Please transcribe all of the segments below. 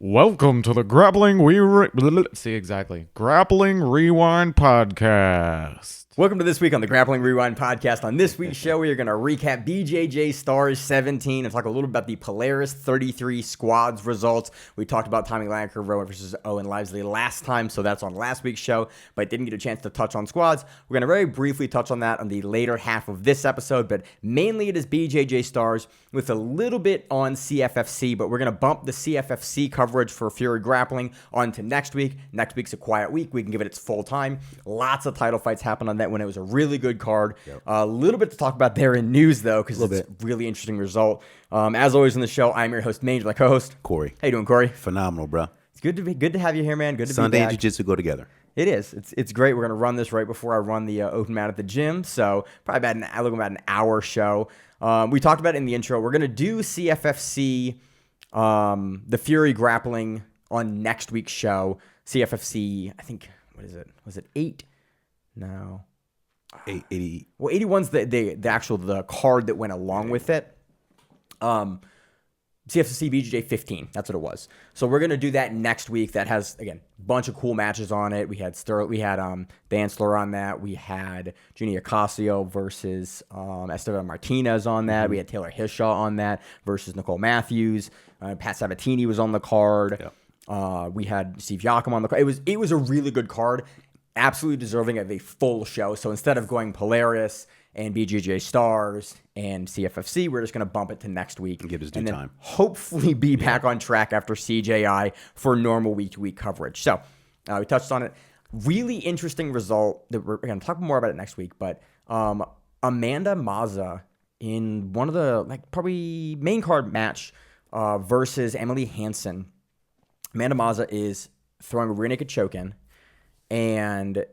Welcome to the Grappling Grappling Rewind Podcast. Welcome to this week on the Grappling Rewind Podcast. On this week's show, we are going to recap BJJ Stars 17 and talk a little bit about the Polaris 33 squads results. We talked about Tommy Lanker, Rowan versus Owen Lively last time, so that's on last week's show, but didn't get a chance to touch on squads. We're going to very briefly touch on that on the later half of this episode, but mainly it is BJJ Stars with a little bit on CFFC, but we're going to bump the CFFC coverage for Fury Grappling onto next week. Next week's a quiet week. We can give it its full time. Lots of title fights happen on that when it was a really good card. Yep. A little bit to talk about there in news, though, because it's a really interesting result. As always on the show, I'm your host, Maine, my co-host, Corey. How you doing, Corey? Phenomenal, bro. It's good to have you here, man. Good to Sunday be back. and jiu-jitsu go together. It is. It's great. We're going to run this right before I run the open mat at the gym, so probably about an hour show. We talked about it in the intro. We're going to do CFFC, the Fury Grappling on next week's show. CFFC, I think, what is it? Was it 8? No. 80. Well, 81's the card that went along with it. CFFC BJJ 15. That's what it was. So we're gonna do that next week. That has again a bunch of cool matches on it. We had Dantzler on that. We had Junior Ocasio versus Esteban Martinez on that. We had Taylor Hishaw on that versus Nicole Matthews. Pat Sabatini was on the card. Yep. We had Steve Giacomo on the card. It was a really good card. Absolutely deserving of a full show. So instead of going Polaris and BJJ Stars and CFFC, we're just going to bump it to next week. And give us due time. Hopefully be back on track after CJI for normal week-to-week coverage. So we touched on it. Really interesting result that we're going to talk more about it next week. But Amanda Maza in one of the probably main card match versus Emily Hansen. Amanda Maza is throwing a rear naked choke in. And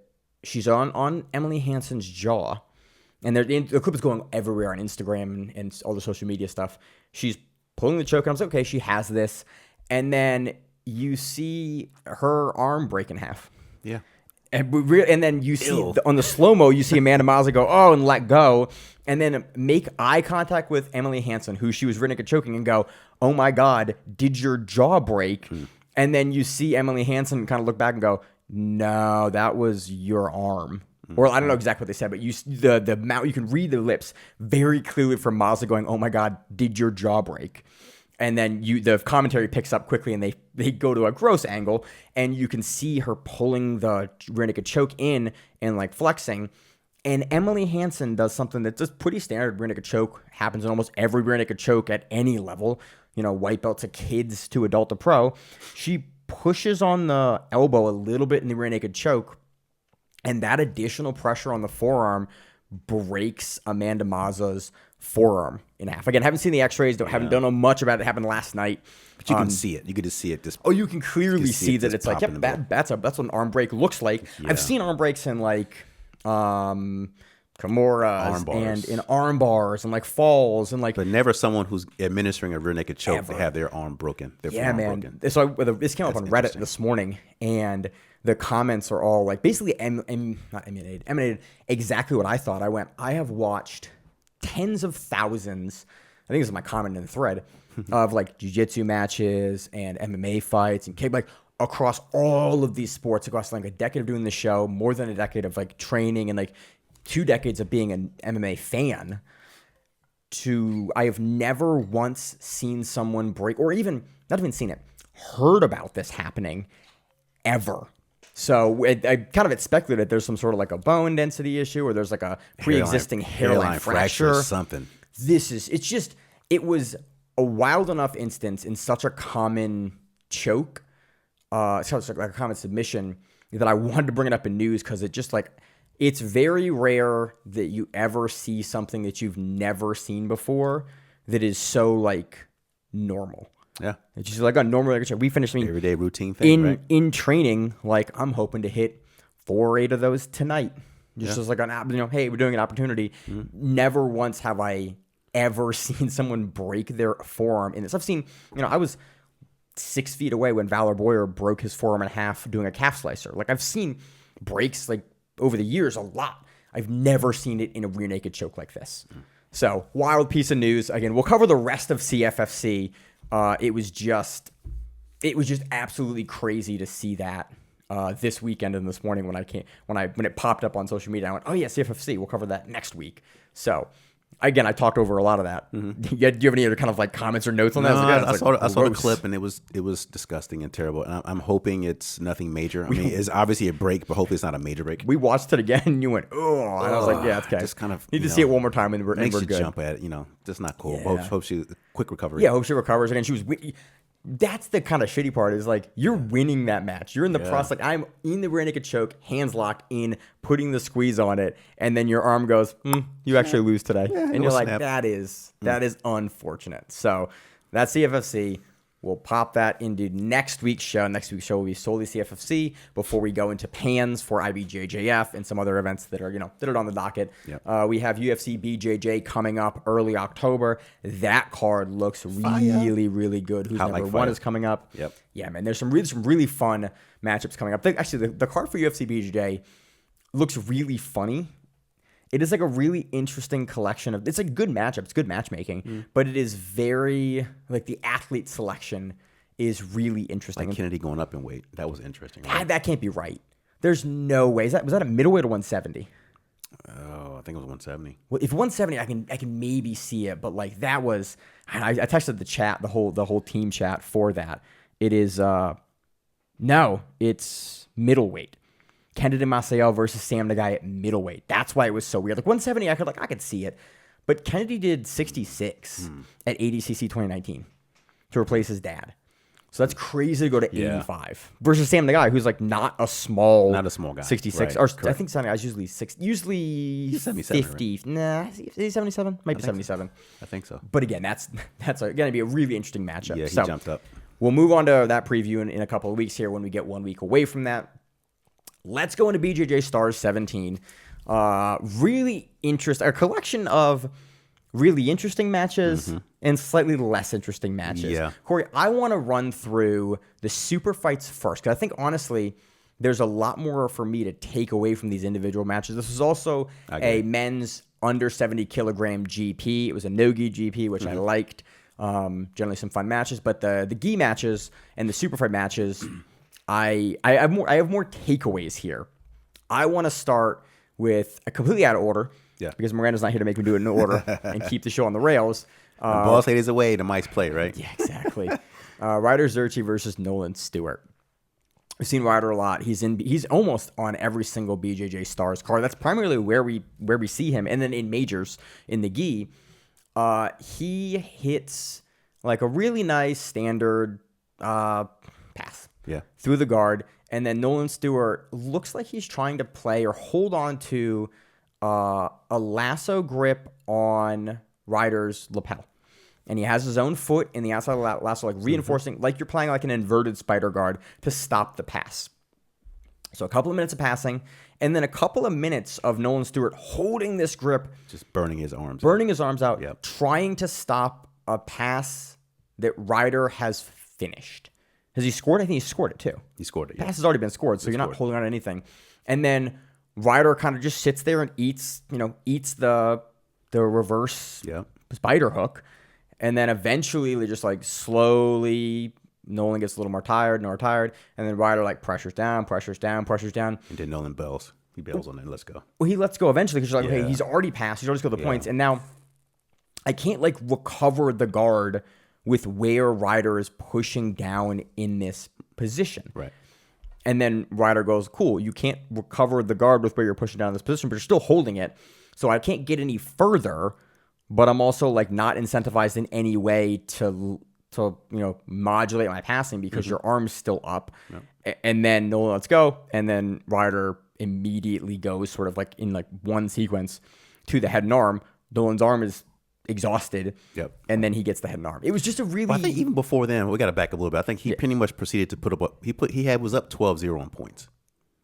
she's on Emily Hansen's jaw. And the clip is going everywhere on Instagram and all the social media stuff. She's pulling the choke. And I was like, okay, she has this. And then you see her arm break in half. Yeah. And then you see on the slow-mo, you see Amanda Maza go, oh, and let go. And then make eye contact with Emily Hansen, who she was rear naked choking, and go, oh my God, did your jaw break? And then you see Emily Hansen kind of look back and go, no, that was your arm. Or I don't know exactly what they said, but the mouth, you can read the lips very clearly from Maza going, oh my God, did your jaw break? And then the commentary picks up quickly and they go to a gross angle and you can see her pulling the rear naked choke in and flexing. And Emily Hansen does something that's just pretty standard rear naked choke, happens in almost every rear naked choke at any level, white belt to kids to adult to pro. She pushes on the elbow a little bit in the rear naked choke, and that additional pressure on the forearm breaks Amanda Maza's forearm in half. Again, haven't seen the x-rays, don't know much about it. It happened last night. But you can see it. You get to see it. You can clearly see that it's like, yep, that's what an arm break looks like. Yeah. I've seen arm breaks in Kimuras and in arm bars and falls and but never someone who's administering a rear naked choke to have their arm broken. Broken. So this came up on Reddit this morning, and the comments are all basically emanated exactly what I thought. I have watched tens of thousands. I think this is my comment in the thread of jiu-jitsu matches and MMA fights and kick across all of these sports across a decade of doing the show, more than a decade of training and 2 decades of being an MMA fan. I have never once seen someone break, or even not even seen it, heard about this happening ever. So I kind of had speculated there's some sort of a bone density issue, or there's a pre-existing hairline fracture or something. It was a wild enough instance in such a common choke, such a common submission, that I wanted to bring it up in news because it just it's very rare that you ever see something that you've never seen before that is so normal. Yeah. It's just a normal we finished everyday routine thing, in training. I'm hoping to hit 4 or 8 of those tonight. Just as hey, we're doing an opportunity. Never once have I ever seen someone break their forearm in this. I've seen, I was 6 feet away when Valor Boyer broke his forearm in half doing a calf slicer. I've seen breaks over the years a lot. I've never seen it in a rear naked choke like this. So wild piece of news. Again, we'll cover the rest of CFFC. It was just it was just absolutely crazy to see that this weekend and this morning when it popped up on social media. I went, oh yeah, CFFC. We'll cover that next week. So again, I talked over a lot of that. Mm-hmm. Do you have any other kind of like comments or notes on that? I saw the clip and it was disgusting and terrible. And I'm hoping it's nothing major. I mean, it's obviously a break, but hopefully it's not a major break. We watched it again and you went, oh, and I was like, yeah, it's okay. Just kind of need to see it one more time and we're makes good. You jump at it, just not cool. Yeah. Hope she quick recovery. Yeah, hope she recovers. Again, she was. That's the kind of shitty part is like you're winning that match. You're in the process. Like I'm in the rear naked choke, hands locked in, putting the squeeze on it, and then your arm goes, you actually lose today. And you're like, that is unfortunate. So that's CFFC. We'll pop that into next week's show. Next week's show will be solely CFFC before we go into pans for IBJJF and some other events that are, that are on the docket. Yep. We have UFC BJJ coming up early October. That card looks really, really good. Who's number one is coming up. Yep. Yeah, man. There's some really fun matchups coming up. Actually, the card for UFC BJJ looks really funny. It is like a really interesting collection of. It's a good matchup. It's good matchmaking, but it is very like the athlete selection is really interesting. Like Kennedy going up in weight. That was interesting. Right? That can't be right. There's no way. Was that a middleweight or 170? Oh, I think it was 170. Well, if 170, I can maybe see it, but like that was. I texted the chat, the whole team chat for that. It is no, it's middleweight. Kennedy Maciel versus Sam Nagai at middleweight. That's why it was so weird. Like 170, I could see it. But Kennedy did 66 at ADCC 2019 to replace his dad. So that's crazy to go to 85 versus Sam Nagai, who's like not a small guy. 66. Right, or correct. I think Sam Nagai's usually 77, 50. Right? Nah, is he 77? Might be 77. So. I think so. But again, that's going to be a really interesting matchup. Yeah, he jumped up. We'll move on to that preview in a couple of weeks here when we get 1 week away from that. Let's go into BJJ Stars 17. Really interesting, a collection of really interesting matches and slightly less interesting matches. Yeah. Corey, I want to run through the super fights first because I think honestly, there's a lot more for me to take away from these individual matches. This was also a men's under 70 kilogram GP. It was a no-gi GP, which I liked. Generally some fun matches, but the gi matches and the super fight matches. I have more takeaways here. I want to start with a completely out of order. Yeah. Because Miranda's not here to make me do it in order and keep the show on the rails. Boss ladies away, the mice play, right? Yeah, exactly. Rider Zuchi versus Nolan Stuart. We've seen Rider a lot. He's almost on every single BJJ Stars card. That's primarily where we see him. And then in majors in the gi, he hits like a really nice standard pass. Yeah. Through the guard. And then Nolan Stuart looks like he's trying to play or hold on to a lasso grip on Rider's lapel. And he has his own foot in the outside of the lasso, like reinforcing, like you're playing like an inverted spider guard to stop the pass. So a couple of minutes of passing, and then a couple of minutes of Nolan Stuart holding this grip. Just burning his arms out, Yep. trying to stop a pass that Rider has finished. Has he scored? I think he scored it too. He scored it. Yeah. Pass has already been scored, so you're not holding on to anything. And then Rider kind of just sits there and eats the reverse spider hook. And then eventually they just like slowly Nolan gets a little more tired, and then Rider like pressures down. And then Nolan bails. He bails on it. Let's go. Well, he lets go eventually because you're like, okay, he's already passed. He's already scored the points. And now I can't like recover the guard with where Rider is pushing down in this position. Right. And then Rider goes, cool, you can't recover the guard with where you're pushing down in this position, but you're still holding it. So I can't get any further, but I'm also like not incentivized in any way to modulate my passing because your arm's still up. Yep. And then Nolan lets go, and then Rider immediately goes sort of like in like one sequence to the head and arm. Nolan's arm is exhausted. Yep. And then he gets the head and arm. It was just a really. Well, I think even before then, we got to back up a little bit. I think he pretty much proceeded to put up. He was up 12-0 on points,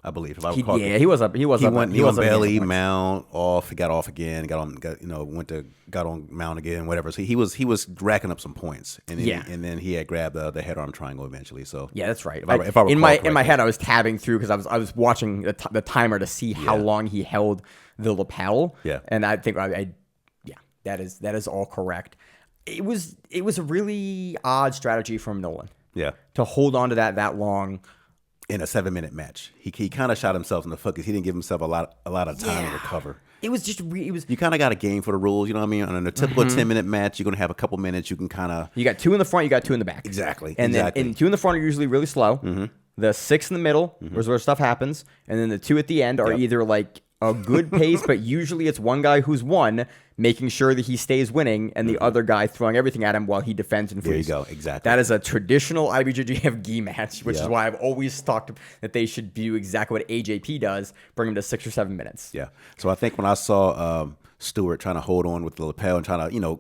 I believe. If I recall. He was up. He was belly, mount, off. He got off again. Got on mount again. Whatever. So he was racking up some points, and then he had grabbed the head arm triangle eventually. So yeah, that's right. If I in my head, I was tabbing through because I was watching the timer to see how long he held the lapel. Yeah, and I think that is all correct. It was a really odd strategy from Nolan. to hold on to that long. In a 7-minute match, he kind of shot himself in the foot because he didn't give himself a lot of time to recover. It was just you kind of got a game for the rules, you know what I mean? On a typical 10-minute match, you're gonna have a couple minutes. You can kind of you got 2 in the front, you got 2 in the back, exactly, and then 2 in the front are usually really slow. The 6 in the middle is where stuff happens, and then the 2 at the end are either like a good pace, but usually it's one guy who's won, making sure that he stays winning, and the other guy throwing everything at him while he defends and flees. There you go, exactly. That is a traditional IBJJF gi match, which is why I've always talked that they should do exactly what AJP does, bring him to 6 or 7 minutes. Yeah. So I think when I saw Stuart trying to hold on with the lapel and trying to,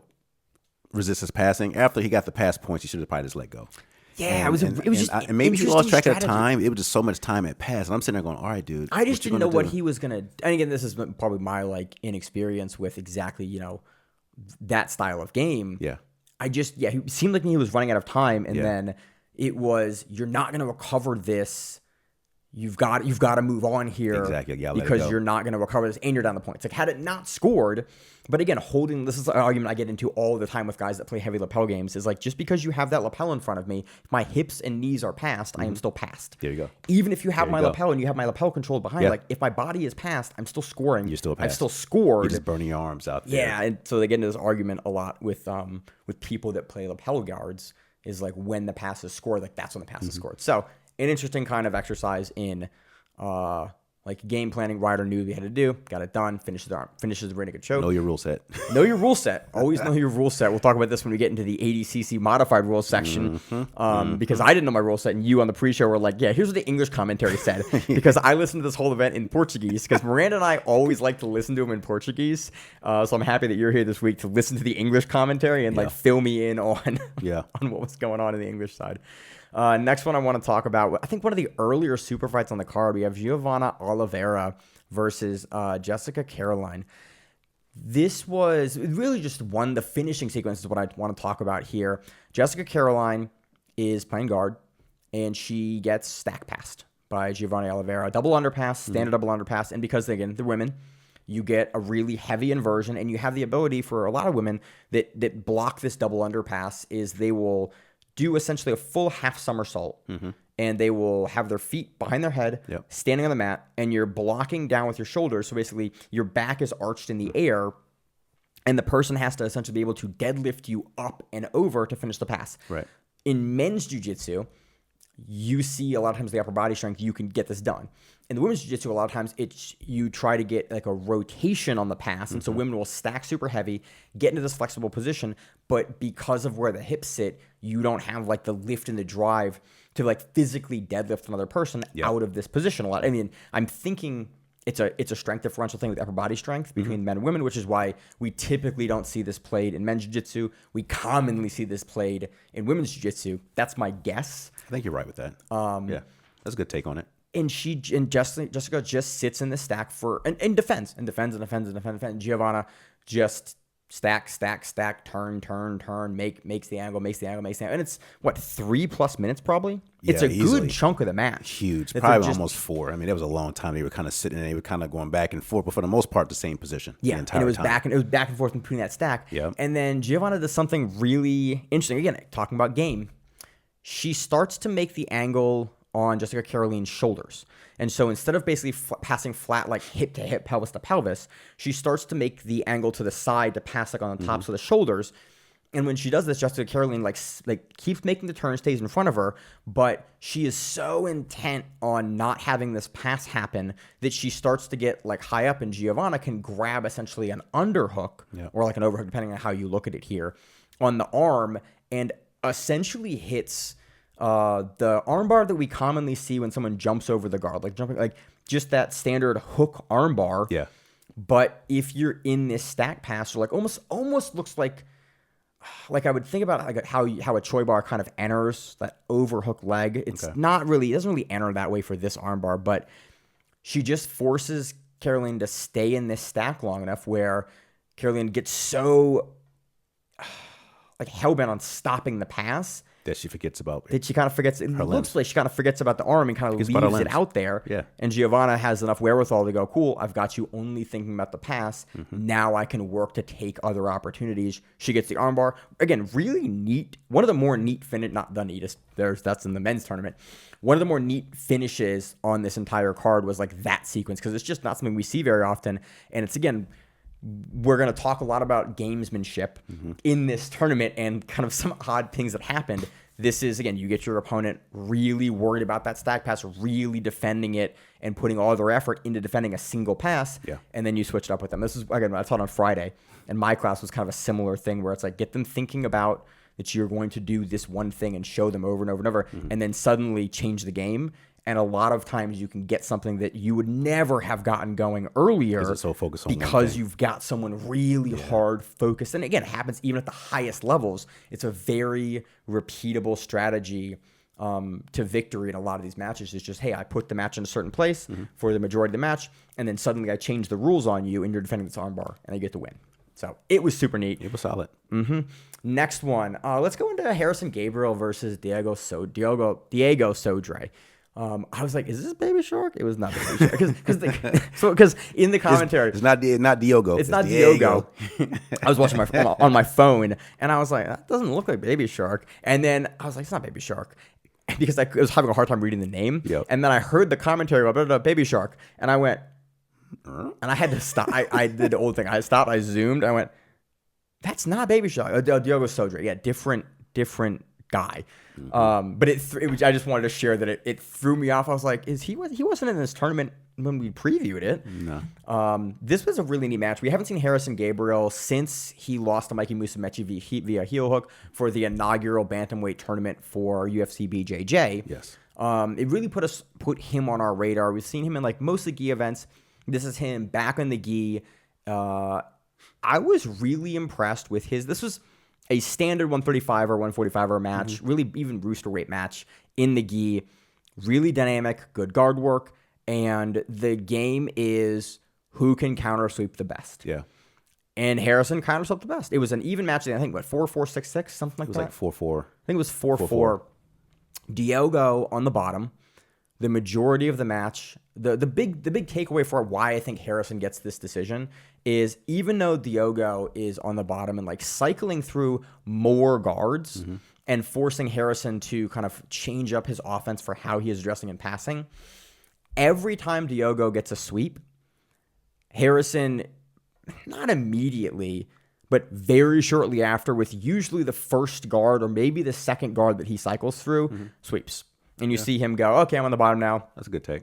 resist his passing, after he got the pass points, he should have probably just let go. Yeah, it was just and maybe he lost track of time. It was just so much time had passed, and I'm sitting there going, "All right, dude." I just didn't know what he was gonna. And again, this is probably my inexperience with exactly that style of game. Yeah. He seemed like he was running out of time, and then it was you're not gonna recover this. You've got to move on here because you're not going to recover this, and you're down the points. Like had it not scored, but again, this is an argument I get into all the time with guys that play heavy lapel games. Is like just because you have that lapel in front of me, if my hips and knees are passed, I am still passed. There you go. Even if you have my lapel and you have my lapel controlled behind, like if my body is passed, I'm still scoring. You're still passed. I've still scored. You're just burning your arms out there. Yeah, and so they get into this argument a lot with people that play lapel guards. Is like when the pass is scored, like that's when the pass is scored. So an interesting kind of exercise in game planning. Ryder knew what he had to do, got it done, finishes the rear naked choke. Know your rule set. Know your rule set. Always know your rule set. We'll talk about this when we get into the ADCC modified rules section, because I didn't know my rule set, and you on the pre-show were like, yeah, here's what the English commentary said, because I listened to this whole event in Portuguese, because Miranda and I always like to listen to him in Portuguese, so I'm happy that you're here this week to listen to the English commentary and fill me in on on what was going on in the English side. Next one I want to talk about, I think one of the earlier super fights on the card, we have Giovanah Oliveira versus Jessica Caroline. This was really just the finishing sequence is what I want to talk about here. Jessica Caroline is playing guard, and she gets stack passed by Giovanah Oliveira. Double underpass, standard double underpass, and because, again, they're women, you get a really heavy inversion, and you have the ability for a lot of women that block this double underpass is they will do essentially a full half somersault, and they will have their feet behind their head, standing on the mat, and you're blocking down with your shoulders. So basically, your back is arched in the air, and the person has to essentially be able to deadlift you up and over to finish the pass. Right. In men's jiu-jitsu, you see a lot of times the upper body strength, you can get this done. In the women's jiu-jitsu, a lot of times you try to get like a rotation on the pass, and so women will stack super heavy, get into this flexible position, but because of where the hips sit, you don't have like the lift and the drive to like physically deadlift another person out of this position a lot. I mean, I'm thinking it's a strength differential thing with upper body strength between men and women, which is why we typically don't see this played in men's jiu-jitsu. We commonly see this played in women's jiu-jitsu. That's my guess. I think you're right with that. That's a good take on it. And Jessica just sits in the stack and defends. Giovanna just stack, turn, makes the angle. And it's, 3+ minutes probably? It's a easily. good chunk of the match. Huge. Probably almost 4. I mean, it was a long time. They were kind of sitting and they were kind of going back and forth, but for the most part, the same position. Yeah, the entire and it was time. back and forth between that stack. Yeah. And then Giovanna does something really interesting. Again, talking about game. She starts to make the angle on Jessica Caroline's shoulders. And so instead of basically passing flat like hip to hip, pelvis to pelvis, she starts to make the angle to the side to pass like on the tops of the shoulders. And when she does this, Jessica Caroline like keeps making the turn, stays in front of her, but she is so intent on not having this pass happen that she starts to get like high up, and Giovanna can grab essentially an underhook or like an overhook, depending on how you look at it here, on the arm, and essentially hits the armbar that we commonly see when someone jumps over the guard, like just that standard hook armbar. Yeah. But if you're in this stack pass, or like almost looks like I would think about like how a Choi bar kind of enters that overhook leg. It's not really, it doesn't really enter that way for this armbar, but she just forces Caroline to stay in this stack long enough where Caroline gets so like hellbent on stopping the pass that she forgets about. That she kind of forgets. It looks like she kind of forgets about the arm and kind of leaves it out there. Yeah. And Giovanah has enough wherewithal to go, cool, I've got you only thinking about the pass. Now I can work to take other opportunities. She gets the armbar. Again, really neat. One of the more neat not the neatest. That's in the men's tournament. One of the more neat finishes on this entire card was like that sequence, because it's just not something we see very often. And it's, again, we're going to talk a lot about gamesmanship in this tournament and kind of some odd things that happened. This is, again, you get your opponent really worried about that stack pass, really defending it and putting all their effort into defending a single pass. Yeah. And then you switch it up with them. This is, again, I taught on Friday, and my class was kind of a similar thing where it's like, get them thinking about that you're going to do this one thing and show them over and over and over, and then suddenly change the game. And a lot of times you can get something that you would never have gotten going earlier so focused on because you've got someone really hard focused. And again, it happens even at the highest levels. It's a very repeatable strategy to victory in a lot of these matches. It's just, hey, I put the match in a certain place for the majority of the match, and then suddenly I change the rules on you, and you're defending this armbar, and I get to win. So it was super neat. It was solid. Next one, let's go into Rerisson Gabriel versus Diego Sodre. I was like, is this Baby Shark? It was not Baby Shark. Because in the commentary, it's not Diogo. It's not Diogo. I was watching on my phone, and I was like, that doesn't look like Baby Shark. And then I was like, it's not Baby Shark. Because I was having a hard time reading the name. Yep. And then I heard the commentary about Baby Shark, and I went, and I had to stop. I did the old thing. I stopped, I zoomed, I went, that's not Baby Shark. Diogo Sodre. Yeah, different guy. But I just wanted to share that it threw me off. I was like, he wasn't in this tournament when we previewed it. No. This was a really neat match. We haven't seen Rerisson Gabriel since he lost to Mikey Musumeci via heel hook for the inaugural bantamweight tournament for UFC BJJ. Yes. It really put him on our radar. We've seen him in like mostly gi events. This is him back in the gi. I was really impressed with this was a standard 135 or 145 match, really even rooster weight match in the gi. Really dynamic, good guard work, and the game is who can counter sweep the best. Yeah. And Rerisson counter swept the best. It was an even match. I think 4-4, 6-6, something like that. It was like 4-4. I think it was 4-4. Diogo on the bottom. The majority of the match, the big takeaway for why I think Rerisson gets this decision is, even though Diogo is on the bottom and like cycling through more guards and forcing Rerisson to kind of change up his offense for how he is addressing and passing, every time Diogo gets a sweep, Rerisson, not immediately, but very shortly after, with usually the first guard or maybe the second guard that he cycles through, sweeps. And you see him go, okay, I'm on the bottom now. That's a good take.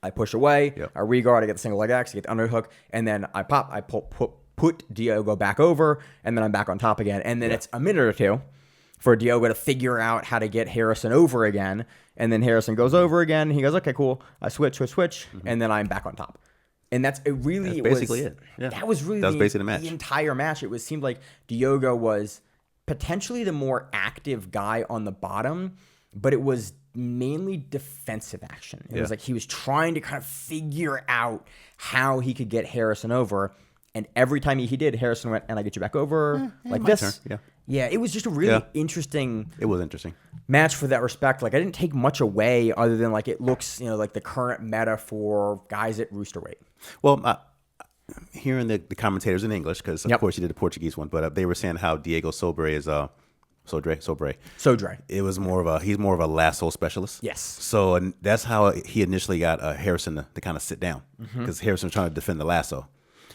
I push away. Yep. I re-guard. I get the single leg X. I get the underhook. And then I pop. I put Diogo back over. And then I'm back on top again. And then it's a minute or two for Diogo to figure out how to get Rerisson over again. And then Rerisson goes over again. He goes, okay, cool. I switch. And then I'm back on top. And that's basically it. Yeah. That was really basically the match. The entire match. Seemed like Diogo was potentially the more active guy on the bottom, but it was mainly defensive action. It was like he was trying to kind of figure out how he could get Rerisson over. And every time he did, Rerisson went, and I get you back over like this. Turn. Yeah, it was just a really interesting. It was interesting match for that respect. Like, I didn't take much away other than like it looks, like the current meta for guys at roosterweight. Well, hearing the commentators in English, because of course you did the Portuguese one, but they were saying how Diego Sodre is Sodre. It was he's more of a lasso specialist. Yes. So and that's how he initially got Rerisson to kind of sit down, because Rerisson was trying to defend the lasso.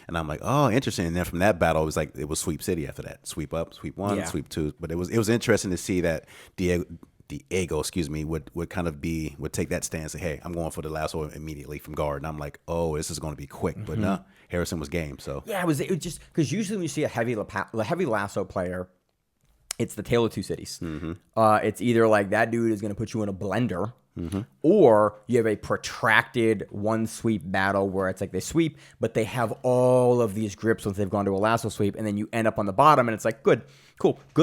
And I'm like, oh, interesting. And then from that battle, it was sweep city after that. Sweep up, sweep one, sweep two. But it was interesting to see that Diego, would kind of would take that stance and say, hey, I'm going for the lasso immediately from guard. And I'm like, oh, this is going to be quick. But no, Rerisson was game. So yeah, it was just because usually when you see a heavy lasso player, it's the tale of two cities. It's either like that dude is going to put you in a blender, or you have a protracted one sweep battle where it's like they sweep, but they have all of these grips once they've gone to a lasso sweep, and then you end up on the bottom, and it's like, good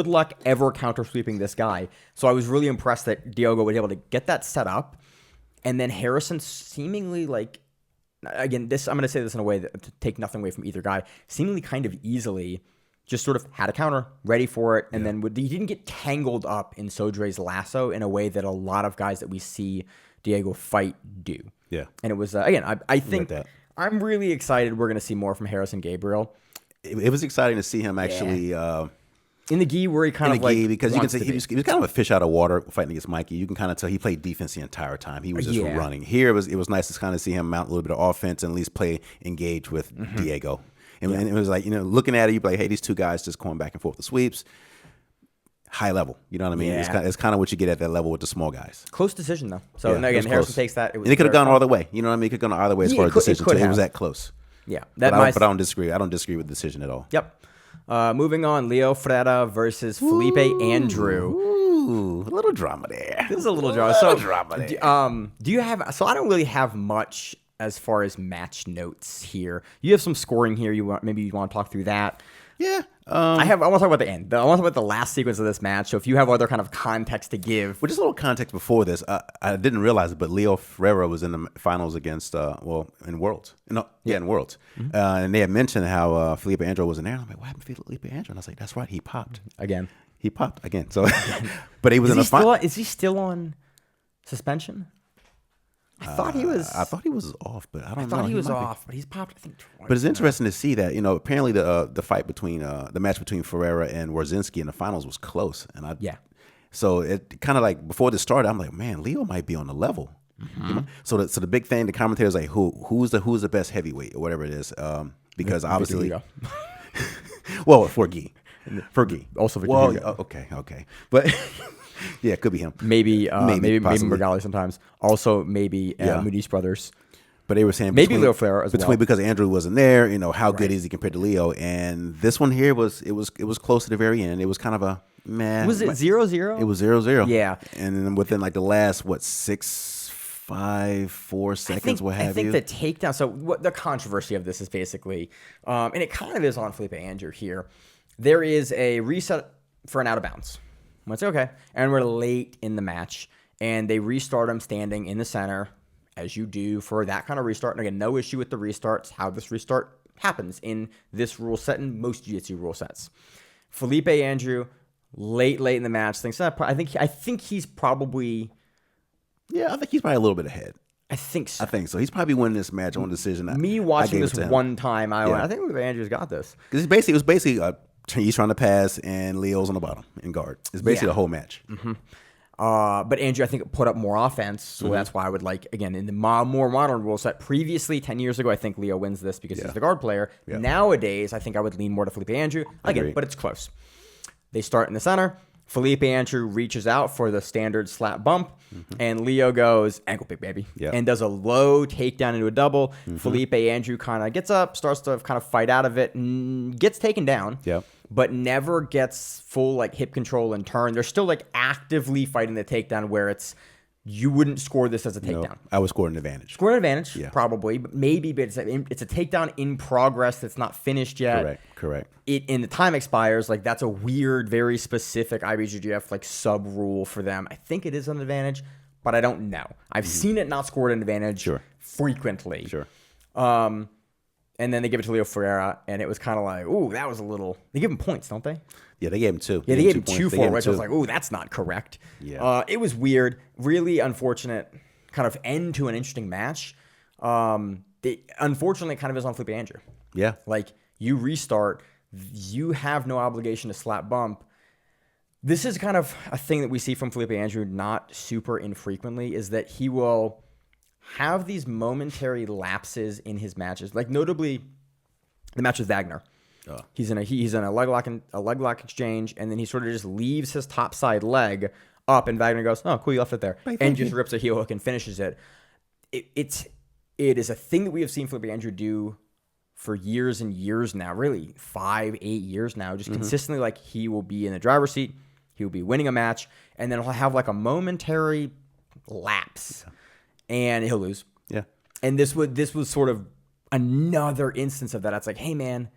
luck ever counter sweeping this guy. So I was really impressed that Diogo was able to get that set up, and then Rerisson seemingly like, again, I'm going to say this in a way that to take nothing away from either guy, seemingly kind of easily just sort of had a counter ready for it. And then he didn't get tangled up in Sodre's lasso in a way that a lot of guys that we see Diego fight do. Yeah. And it was, again, I think I'm really excited we're going to see more from Rerisson Gabriel. It was exciting to see him actually in the gi where he kind of like because you can say he was kind of a fish out of water fighting against Mikey. You can kind of tell he played defense the entire time. He was just running. Here it was nice to kind of see him mount a little bit of offense and at least engage with Diego. And it was like, looking at it, you'd be like, hey, these two guys just going back and forth the sweeps. High level, you know what I mean? Yeah. It's kind of what you get at that level with the small guys. Close decision though. So again, Rerisson takes that. And it could have gone either way. You know what I mean? It could have gone either way as far as decision. So it was that close. Yeah, but I don't disagree. I don't disagree with the decision at all. Yep. Moving on, Leo Ferreira versus Fellipe Andrew. Ooh, a little drama there. This is a little drama. So, do you have? So I don't really have much as far as match notes here. You have some scoring here. Maybe you want to talk through that. Yeah. I want to talk about the end. I want to talk about the last sequence of this match. So if you have other kind of context to give. Well, just a little context before this. I didn't realize it, but Leo Ferreira was in the finals against, in Worlds. In Worlds. And they had mentioned how Fellipe Andrew was in there. And I'm like, what happened to Fellipe Andrew? And I was like, that's right. He popped. Again. He popped again. So, but he was in the finals. Is he still on suspension? I thought he was off, but I don't know. I thought he was off, but he's popped, I think, twice. But it's interesting to see that, apparently the fight between the match between Ferreira and Warzinski in the finals was close, and so it kind of like before this started, I'm like, man, Leo might be on the level. So the big thing, the commentators like who's the best heavyweight or whatever it is, because obviously, well, for Gi, also for okay, but. Yeah, it could be him. Maybe Bergali sometimes. Also, maybe Moody's brothers. But they were saying Leo Ferreira as well. Because Andrew wasn't there. How good is he compared to Leo? And this one here was close to the very end. It was kind of a meh. Was it 0-0? It was 0-0. Yeah. And then within like the last 6, 5, 4 seconds, what have you? I think the takedown. So what the controversy of this is basically, and it kind of is on Fellipe Andrew here. There is a reset for an out of bounds. It's okay. And we're late in the match. And they restart him standing in the center, as you do for that kind of restart. And again, no issue with the restarts, how this restart happens in this rule set and most jiu-jitsu rule sets. Fellipe Andrew, late in the match, thinks, I think he's probably... Yeah, I think he's probably a little bit ahead. I think so. He's probably winning this match on decision. Me watching this one time, I think Andrew's got this. Because it was basically he's trying to pass, and Leo's on the bottom in guard. It's basically the whole match. But Andrew, I think, put up more offense, so that's why I would like, again, in the more modern rule set, previously, 10 years ago, I think Leo wins this because he's the guard player. Yeah. Nowadays, I think I would lean more to Fellipe Andrew. Again, but it's close. They start in the center. Fellipe Andrew reaches out for the standard slap bump, and Leo goes, ankle pick, baby, and does a low takedown into a double. Fellipe Andrew kind of gets up, starts to kind of fight out of it, and gets taken down, but never gets full hip control and turn. They're still actively fighting the takedown where you wouldn't score this as a takedown. No, I would score an advantage. Probably, but maybe, but it's a takedown in progress that's not finished yet. Correct. And the time expires. That's a weird, very specific IBJJF sub rule for them. I think it is an advantage, but I don't know. I've seen it not scored an advantage frequently. And then they give it to Leo Ferreira, and it was kind of like, ooh, that was a little... They give him points, don't they? Yeah, they gave him 2. Yeah, they gave him 2 for it, which I was like, ooh, that's not correct. Yeah. It was weird. Really unfortunate kind of end to an interesting match. Unfortunately, it kind of is on Fellipe Andrew. Yeah. You restart, you have no obligation to slap bump. This is kind of a thing that we see from Fellipe Andrew not super infrequently, is that he will have these momentary lapses in his matches, notably the match with Wagner. He's in a leg lock exchange, and then he sort of just leaves his top side leg up, and Wagner goes, "Oh, cool, you left it there," and just rips a heel hook and finishes it. It is a thing that we have seen Fellipe Andrew do for years and years now, really 5-8 years now, just consistently. He will be in the driver's seat, he will be winning a match, and then he'll have a momentary lapse. And he'll lose. Yeah. And this was sort of another instance of that. It's hey, man,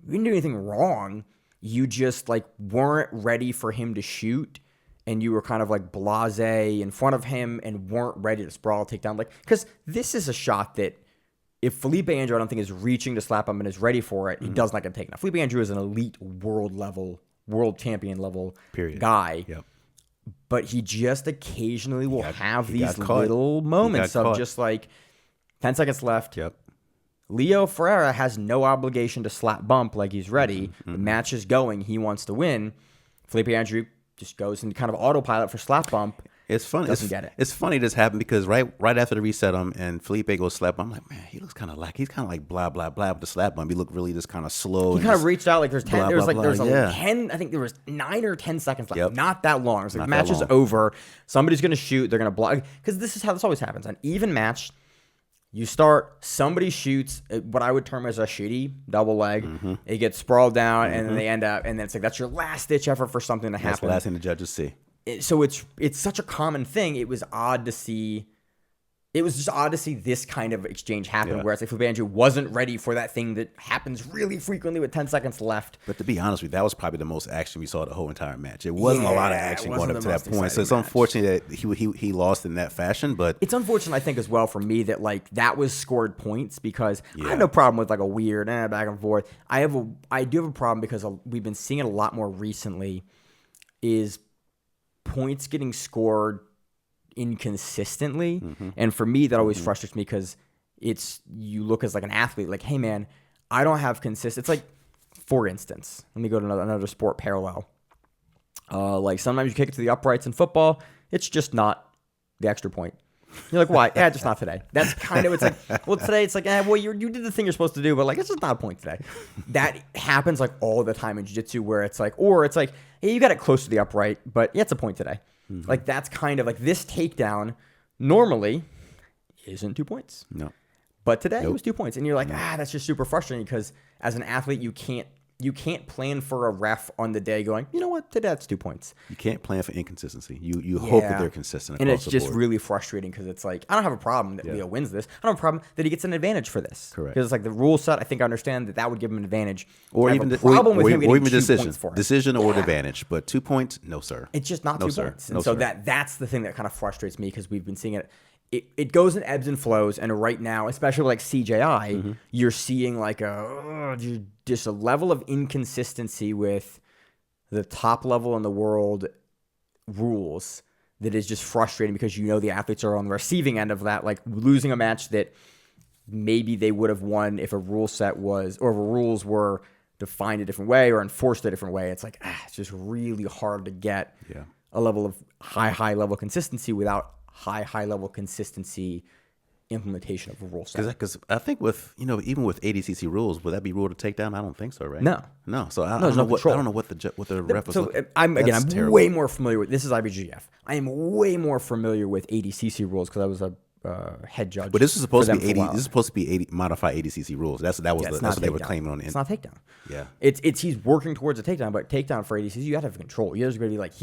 you didn't do anything wrong. You just, weren't ready for him to shoot. And you were kind of, blasé in front of him and weren't ready to sprawl, take down. Because this is a shot that if Fellipe Andrew, I don't think, is reaching to slap him and is ready for it, he does not get taken. Now, Fellipe Andrew is an elite world champion level guy. Yep. But he just occasionally will have these little moments of just like 10 seconds left. Yep. Leo Ferreira has no obligation to slap bump like he's ready. The match is going. He wants to win. Fellipe Andrew just goes into kind of autopilot for slap bump. It's funny. Doesn't get it. It's funny this happened because right after the reset him and Fellipe goes slap him, I'm like, man, he looks kind of like he's kind of like blah blah blah with the slap bump. He looked really just kind of slow. He kind of reached out like there's 10. There was like there's yeah. 10. I think there was 9 or 10 seconds left. Yep. Not that long. It's like Not the match that is long. over. Somebody's gonna shoot. They're gonna block because this is how this always happens. An even match. You start, somebody shoots what I would term as a shitty double leg. It gets sprawled down, and then they end up, and then it's like that's your last ditch effort for something to happen. That's the last thing the judges see. So it's such a common thing. It was odd to see. It was just odd to see this kind of exchange happen, where it's like Fellipe Andrew wasn't ready for that thing that happens really frequently with 10 seconds left. But to be honest with you, that was probably the most action we saw the whole entire match. It wasn't a lot of action going up to that point. So it's unfortunate that he lost in that fashion. But it's unfortunate, I think, as well for me that like that was scored points because I have no problem with like a weird back and forth. I do have a problem because we've been seeing it a lot more recently. Is points getting scored inconsistently, and for me that always frustrates me because you look as like an athlete like, hey man, I don't have consistent. It's like, for instance, let me go to another sport parallel. Like sometimes you kick it to the uprights in football, it's just not the extra point. You're like, why? Yeah, just not today. That's kind of, it's like, well, today it's like, well, you did the thing you're supposed to do, but like, it's just not a point today. That happens like all the time in jiu-jitsu where it's like, or it's like, hey, you got it close to the upright, but yeah, it's a point today. Like that's kind of like this takedown normally isn't 2 points. No. But today it was 2 points. And you're like, that's just super frustrating because as an athlete, you can't plan for a ref on the day going, you know what, today that's 2 points. You can't plan for inconsistency. You hope that they're consistent. And it's just really frustrating because it's like, I don't have a problem that Leo wins this. I don't have a problem that he gets an advantage for this. Correct. Because it's like the rule set, I think I understand that would give him an advantage. Or even the problem with him getting 2 decision. points for it. Decision or advantage. But 2 points, no, sir. It's just not 2 points. And No, so sir. that's the thing that kind of frustrates me because we've been seeing it. It goes in ebbs and flows, and right now, especially like CJI, you're seeing like just a level of inconsistency with the top level in the world rules that is just frustrating because you know the athletes are on the receiving end of that, like losing a match that maybe they would have won if a rule set was, or if rules were defined a different way or enforced a different way. It's like, it's just really hard to get a level of high level consistency without high level consistency implementation of a rule set. Because I think with even with ADCC rules, would that be ruled a takedown? I don't think so, right? No. So I don't know what the ref was. So I'm way more familiar with this is IBGF. I am way more familiar with ADCC rules because I was a head judge. But this is supposed to be 80. This is supposed to be modified ADCC rules. That's what they were claiming on. It's not takedown. Yeah. It's he's working towards a takedown, but takedown for ADCC you have to have control. You have to be like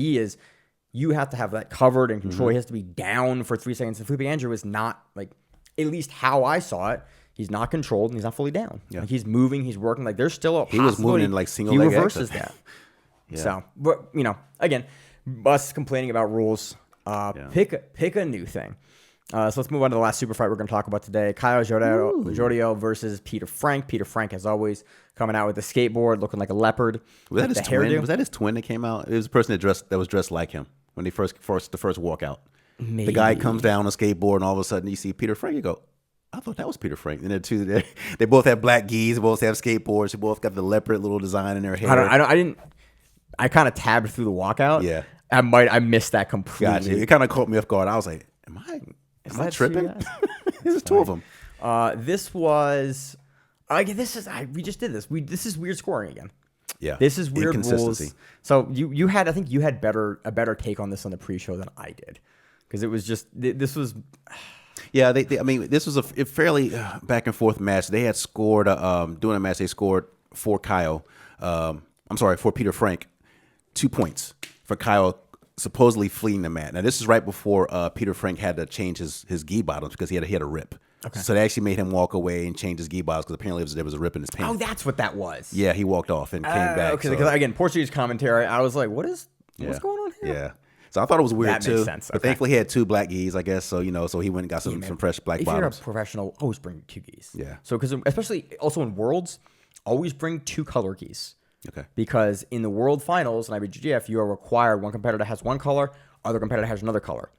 you have to have that covered and control. He has to be down for 3 seconds. And Fellipe Andrew is not, like, at least how I saw it, he's not controlled and he's not fully down. Yeah. Like he's moving, he's working. Like there's still a possibility. He was moving in like single leg. He reverses that. So, but again, us complaining about rules. Pick a new thing. So let's move on to the last super fight we're going to talk about today. Caio Jordio versus Peter Frank. Peter Frank, as always, coming out with the skateboard, looking like a leopard. Was that his twin? Was that his twin that came out? It was a person that was dressed like him when they first walk out. Maybe. The guy comes down on a skateboard, and all of a sudden you see Peter Frank. You go, I thought that was Peter Frank. And they both have black gis. They both have skateboards. They both got the leopard little design in their hair. I kind of tabbed through the walkout. Yeah. I missed that completely. Gotcha. It kind of caught me off guard. I was like, am I tripping? There's 2 of them. We just did this. This is weird scoring again. Yeah. This is weird rules. So I think you had a better take on this on the pre-show than I did. Because it was just, this was... Yeah, this was a fairly back and forth match. They had scored, during a match, they scored for Peter Frank, 2 points for Caio supposedly fleeing the mat. Now, this is right before Peter Frank had to change his gi bottoms because he had a rip. Okay. So they actually made him walk away and change his gi bottoms because apparently there was a rip in his pants. Oh, that's what that was. Yeah, he walked off and came back. Okay, because again, Portuguese commentary, I was like, what's going on here? Yeah. So I thought it was weird That too. makes sense. But Okay. thankfully he had 2 black gis, I guess. So so he went and got some fresh black If bottoms. you're a professional, always bring 2 gis. Yeah. So because especially also in Worlds, always bring 2 color gis. Okay. Because in the World Finals in IBJJF, you are required one competitor has one color, other competitor has another color.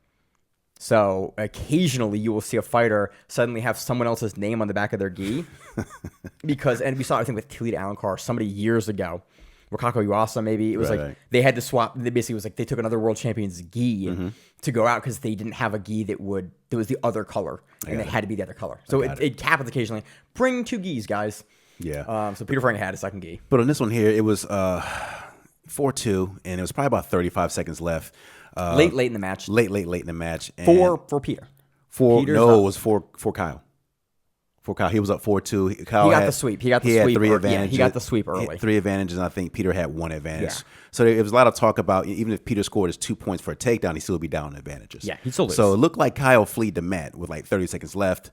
So occasionally you will see a fighter suddenly have someone else's name on the back of their gi. And we saw, I think, with Khalid Alankar, somebody years ago, Wakako Yuasa maybe, it was Right. they had to swap. They basically was they took another world champion's gi to go out because they didn't have a gi that was the other color, and it had to be the other color. So it happens occasionally. Bring 2 gis, guys. Yeah. So Peter Frank had a second gi. But on this one here, it was 4-2, and it was probably about 35 seconds left. Late in the match. Late in the match. And For Peter. Peter's no, up. it was for Kyle. For Kyle, he was up 4-2. Kyle He got had the sweep. He got the had sweep 3 ear- yeah, advantages. he got the sweep early. 3 advantages, and I think Peter had 1 advantage. Yeah. So there was a lot of talk about even if Peter scored his 2 points for a takedown, he still would be down in advantages. Yeah, he'd still lose. So it looked like Kyle fleed the mat with like 30 seconds left.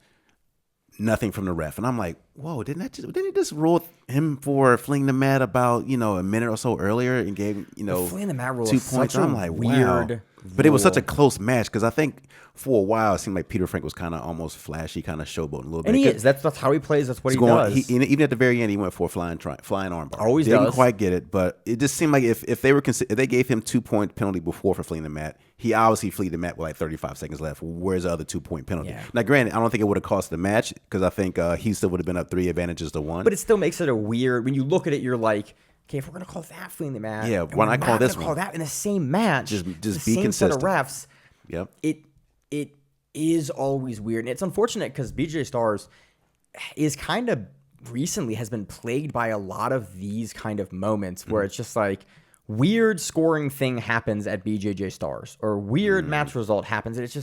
Nothing from the ref, and I'm like, "Whoa! Didn't he just rule him for fleeing the mat about a minute or so earlier and gave fleeing the mat rule 2 is points?" such a I'm like, weird wow. But it was such a rule. close match because I think for a while it seemed like Peter Frank was kind of almost flashy, kind of showboating a little bit. And he is. That's how he plays. That's what he Going, does. even at the very end, he went for a flying armbar. Always didn't does. quite get it, but it just seemed like if they gave him 2-point penalty before for fleeing the mat, he obviously fleed the mat with like 35 seconds left. Where's the other 2-point penalty? Yeah. Now, granted, I don't think it would have cost the match because I think he still would have been up 3 advantages to 1. But it still makes it a weird. When you look at it, you're like, okay, if we're gonna call that fleeing the mat, Yeah, and why we're not call this gonna one? Call that in the same match. Just the be same consistent. set of refs. Yep. It is always weird, and it's unfortunate because BJJ Stars is kind of recently has been plagued by a lot of these kind of moments where it's just like weird scoring thing happens at BJJ Stars or weird match result happens, and it's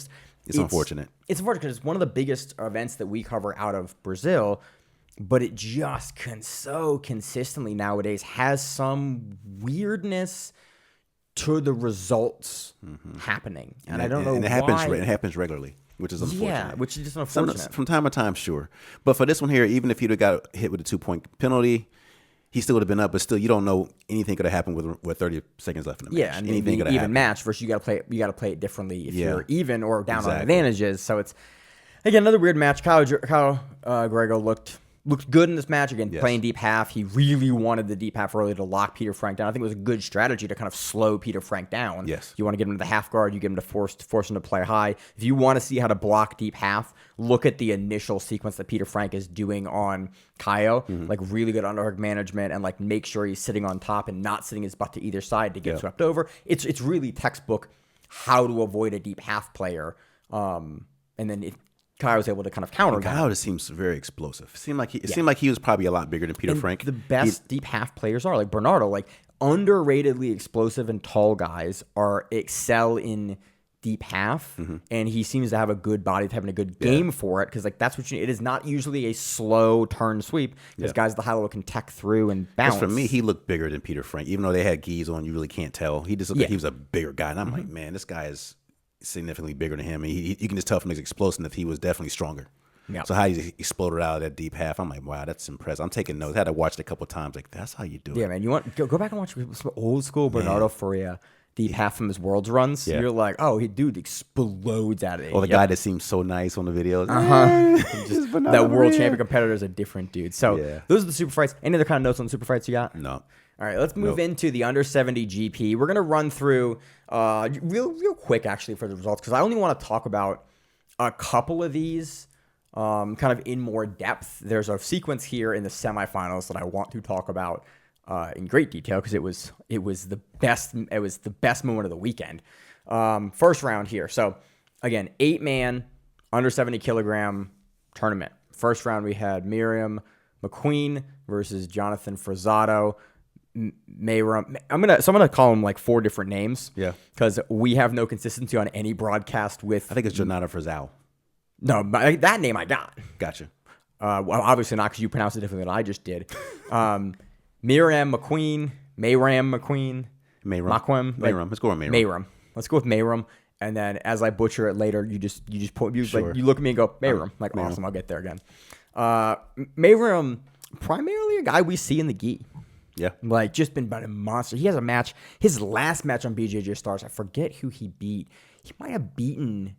unfortunate. It's unfortunate because it's one of the biggest events that we cover out of Brazil, but it just so consistently nowadays has some weirdness to the results happening, and I don't know and it why. happens regularly, which is unfortunate. Yeah, which is just unfortunate. From time to time, sure. But for this one here, even if he'd have got hit with a 2-point penalty, he still would have been up. But still, you don't know anything could have happened with 30 seconds left in the match. Yeah, and anything could have even happened. match versus you got to play it differently if you're even or down on Exactly. advantages. So it's again another weird match. Kyle Grego looked good in this match again, playing deep half. He really wanted the deep half early to lock Peter Frank down. I think it was a good strategy to kind of slow Peter Frank down. Yes. You want to get him to the half guard, you get him to force him to play high. If you want to see how to block deep half, look at the initial sequence that Peter Frank is doing on Kyle. Like really good underhook management and like make sure he's sitting on top and not sitting his butt to either side to get swept over. It's really textbook how to avoid a deep half player. And then Kyle was able to kind of counter that. Kyle just seems very explosive. It seemed like he was probably a lot bigger than Peter Frank. The best deep half players are like Bernardo, like underratedly explosive and tall guys excel in deep half, and he seems to have a good body, having a good game for it because like that's what it is. Not usually a slow turn sweep because guys at the high level can tech through and bounce. For me, he looked bigger than Peter Frank, even though they had gis on. You really can't tell. He just looked like he was a bigger guy, and I'm like, man, this guy is significantly bigger than him. And you can just tell from his explosiveness he was definitely stronger. Yeah. So how he exploded out of that deep half, I'm like, wow, that's impressive. I'm taking notes. I had to watch it a couple of times. Like, that's how you do it. Yeah, man. You want go back and watch some old school Bernardo Ferreira deep half from his Worlds runs. Yeah. You're like, oh, dude explodes out of it. Or the guy that seems so nice on the videos. That world champion competitor is a different dude. So those are the super fights. Any other kind of notes on the super fights you got? No. All right, let's move into the under 70 GP. We're gonna run through real quick actually for the results because I only want to talk about a couple of these kind of in more depth. There's a sequence here in the semifinals that I want to talk about in great detail because it was the best moment of the weekend. First round here. So again, 8-man under 70 kilogram tournament. First round we had Meyram Maquine versus Jonathan Frazado. Meyram. I'm gonna call him like 4 different names. Yeah. Because we have no consistency on any broadcast with. I think it's Giovanah Frazao. No, but that name I got. Gotcha. Well, obviously not because you pronounced it differently than I just did. Meyram McQueen. Maquine. Meyram. Let's go with Meyram. Meyram. Let's go with Meyram. And then as I butcher it later, you look at me and go Meyram. Like Meyram. Awesome, I'll get there again. Meyram, primarily a guy we see in the gi. Yeah. Like, just been about a monster. He has a match, his last match on BJJ Stars, I forget who he beat. He might have beaten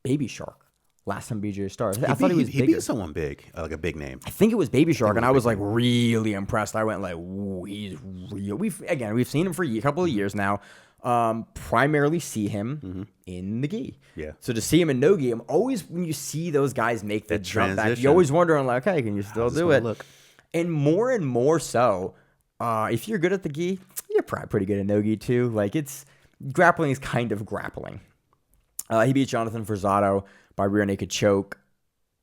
Baby Shark last time BJJ Stars. I thought he beat someone big, like a big name. I think it was Baby Shark, and I was like really impressed. I went like, "Ooh, he's real." We've seen him for a couple of years now. Primarily see him in the gi. Yeah. So to see him in no gi, I'm always, when you see those guys make the jump back, you always wondering like, okay, can you still do it? Look. And more so, if you're good at the gi, you're probably pretty good at no gi too. Like, grappling is kind of grappling. He beat Jonathan Frazado by rear naked choke.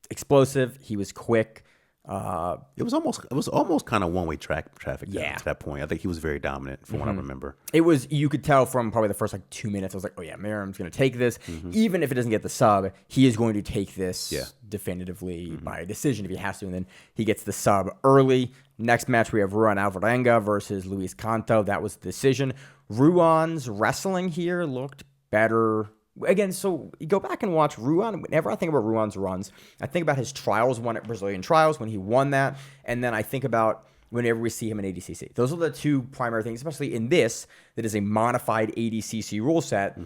Explosive. He was quick. It was almost kind of one-way traffic Yeah. to that point. I think he was very dominant from what I remember. It was, you could tell from probably the first like 2 minutes, I was like, oh yeah, Meyram's going to take this. Even if it doesn't get the sub, he is going to take this definitively by decision if he has to. And then he gets the sub early. Next match, we have Ruan Alvarenga versus Luis Canto. That was the decision. Ruan's wrestling here looked better. Again, so you go back and watch Ruan. Whenever I think about Ruan's runs, I think about his trials won at Brazilian Trials when he won that. And then I think about whenever we see him in ADCC. Those are the two primary things, especially in this, that is a modified ADCC rule set.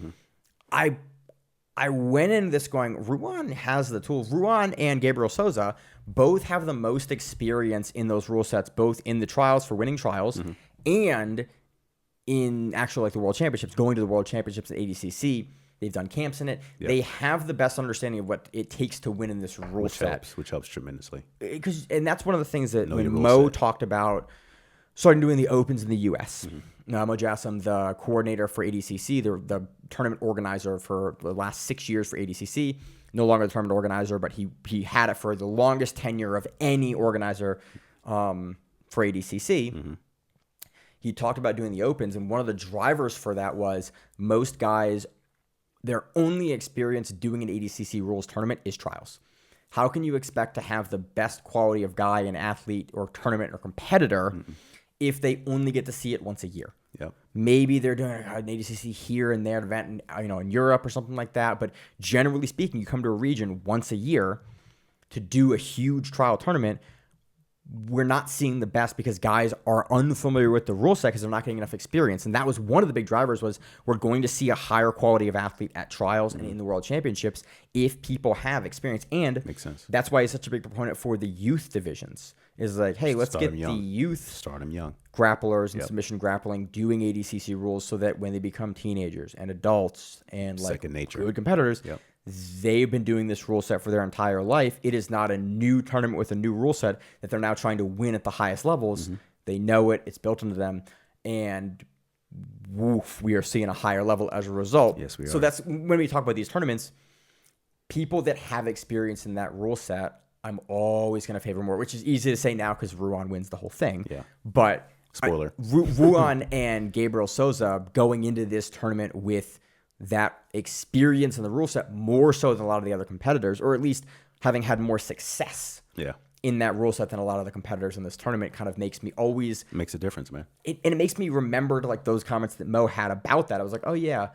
I went into this going, Ruan has the tools. Ruan and Gabriel Souza both have the most experience in those rule sets, both in the trials for winning trials and in actual like the World Championships, going to the World Championships at ADCC. They've done camps in it. Yep. They have the best understanding of what it takes to win in this rule set. Which helps tremendously. And that's one of the things that when Mo talked about starting doing the opens in the U.S. Mo Jassam, the coordinator for ADCC, the tournament organizer for the last 6 years for ADCC, no longer the tournament organizer, but he had it for the longest tenure of any organizer for ADCC. He talked about doing the opens, and one of the drivers for that was most guys, their only experience doing an ADCC rules tournament is trials. How can you expect to have the best quality of guy, an athlete or tournament or competitor if they only get to see it once a year? Yep. Maybe they're doing an ADCC here and there event in Europe or something like that. But generally speaking, you come to a region once a year to do a huge trial tournament. We're not seeing the best because guys are unfamiliar with the rule set because they're not getting enough experience. And that was one of the big drivers, was we're going to see a higher quality of athlete at trials and in the World Championships if people have experience. And makes sense. That's why he's such a big proponent for the youth divisions. Is like, hey, let's get the youth start them young grapplers and submission grappling doing ADCC rules so that when they become teenagers and adults and like good competitors, they've been doing this rule set for their entire life. It is not a new tournament with a new rule set that they're now trying to win at the highest levels. They know it. It's built into them. And woof, we are seeing a higher level as a result. Yes, we are. So that's when we talk about these tournaments, people that have experience in that rule set, I'm always going to favor more, which is easy to say now because Ruan wins the whole thing. Yeah. But spoiler. Ruan and Gabriel Souza going into this tournament with that experience in the rule set more so than a lot of the other competitors, or at least having had more success in that rule set than a lot of the competitors in this tournament, kind of makes me always... Makes a difference, man. And it makes me remember like those comments that Mo had about that. I was like, oh yeah,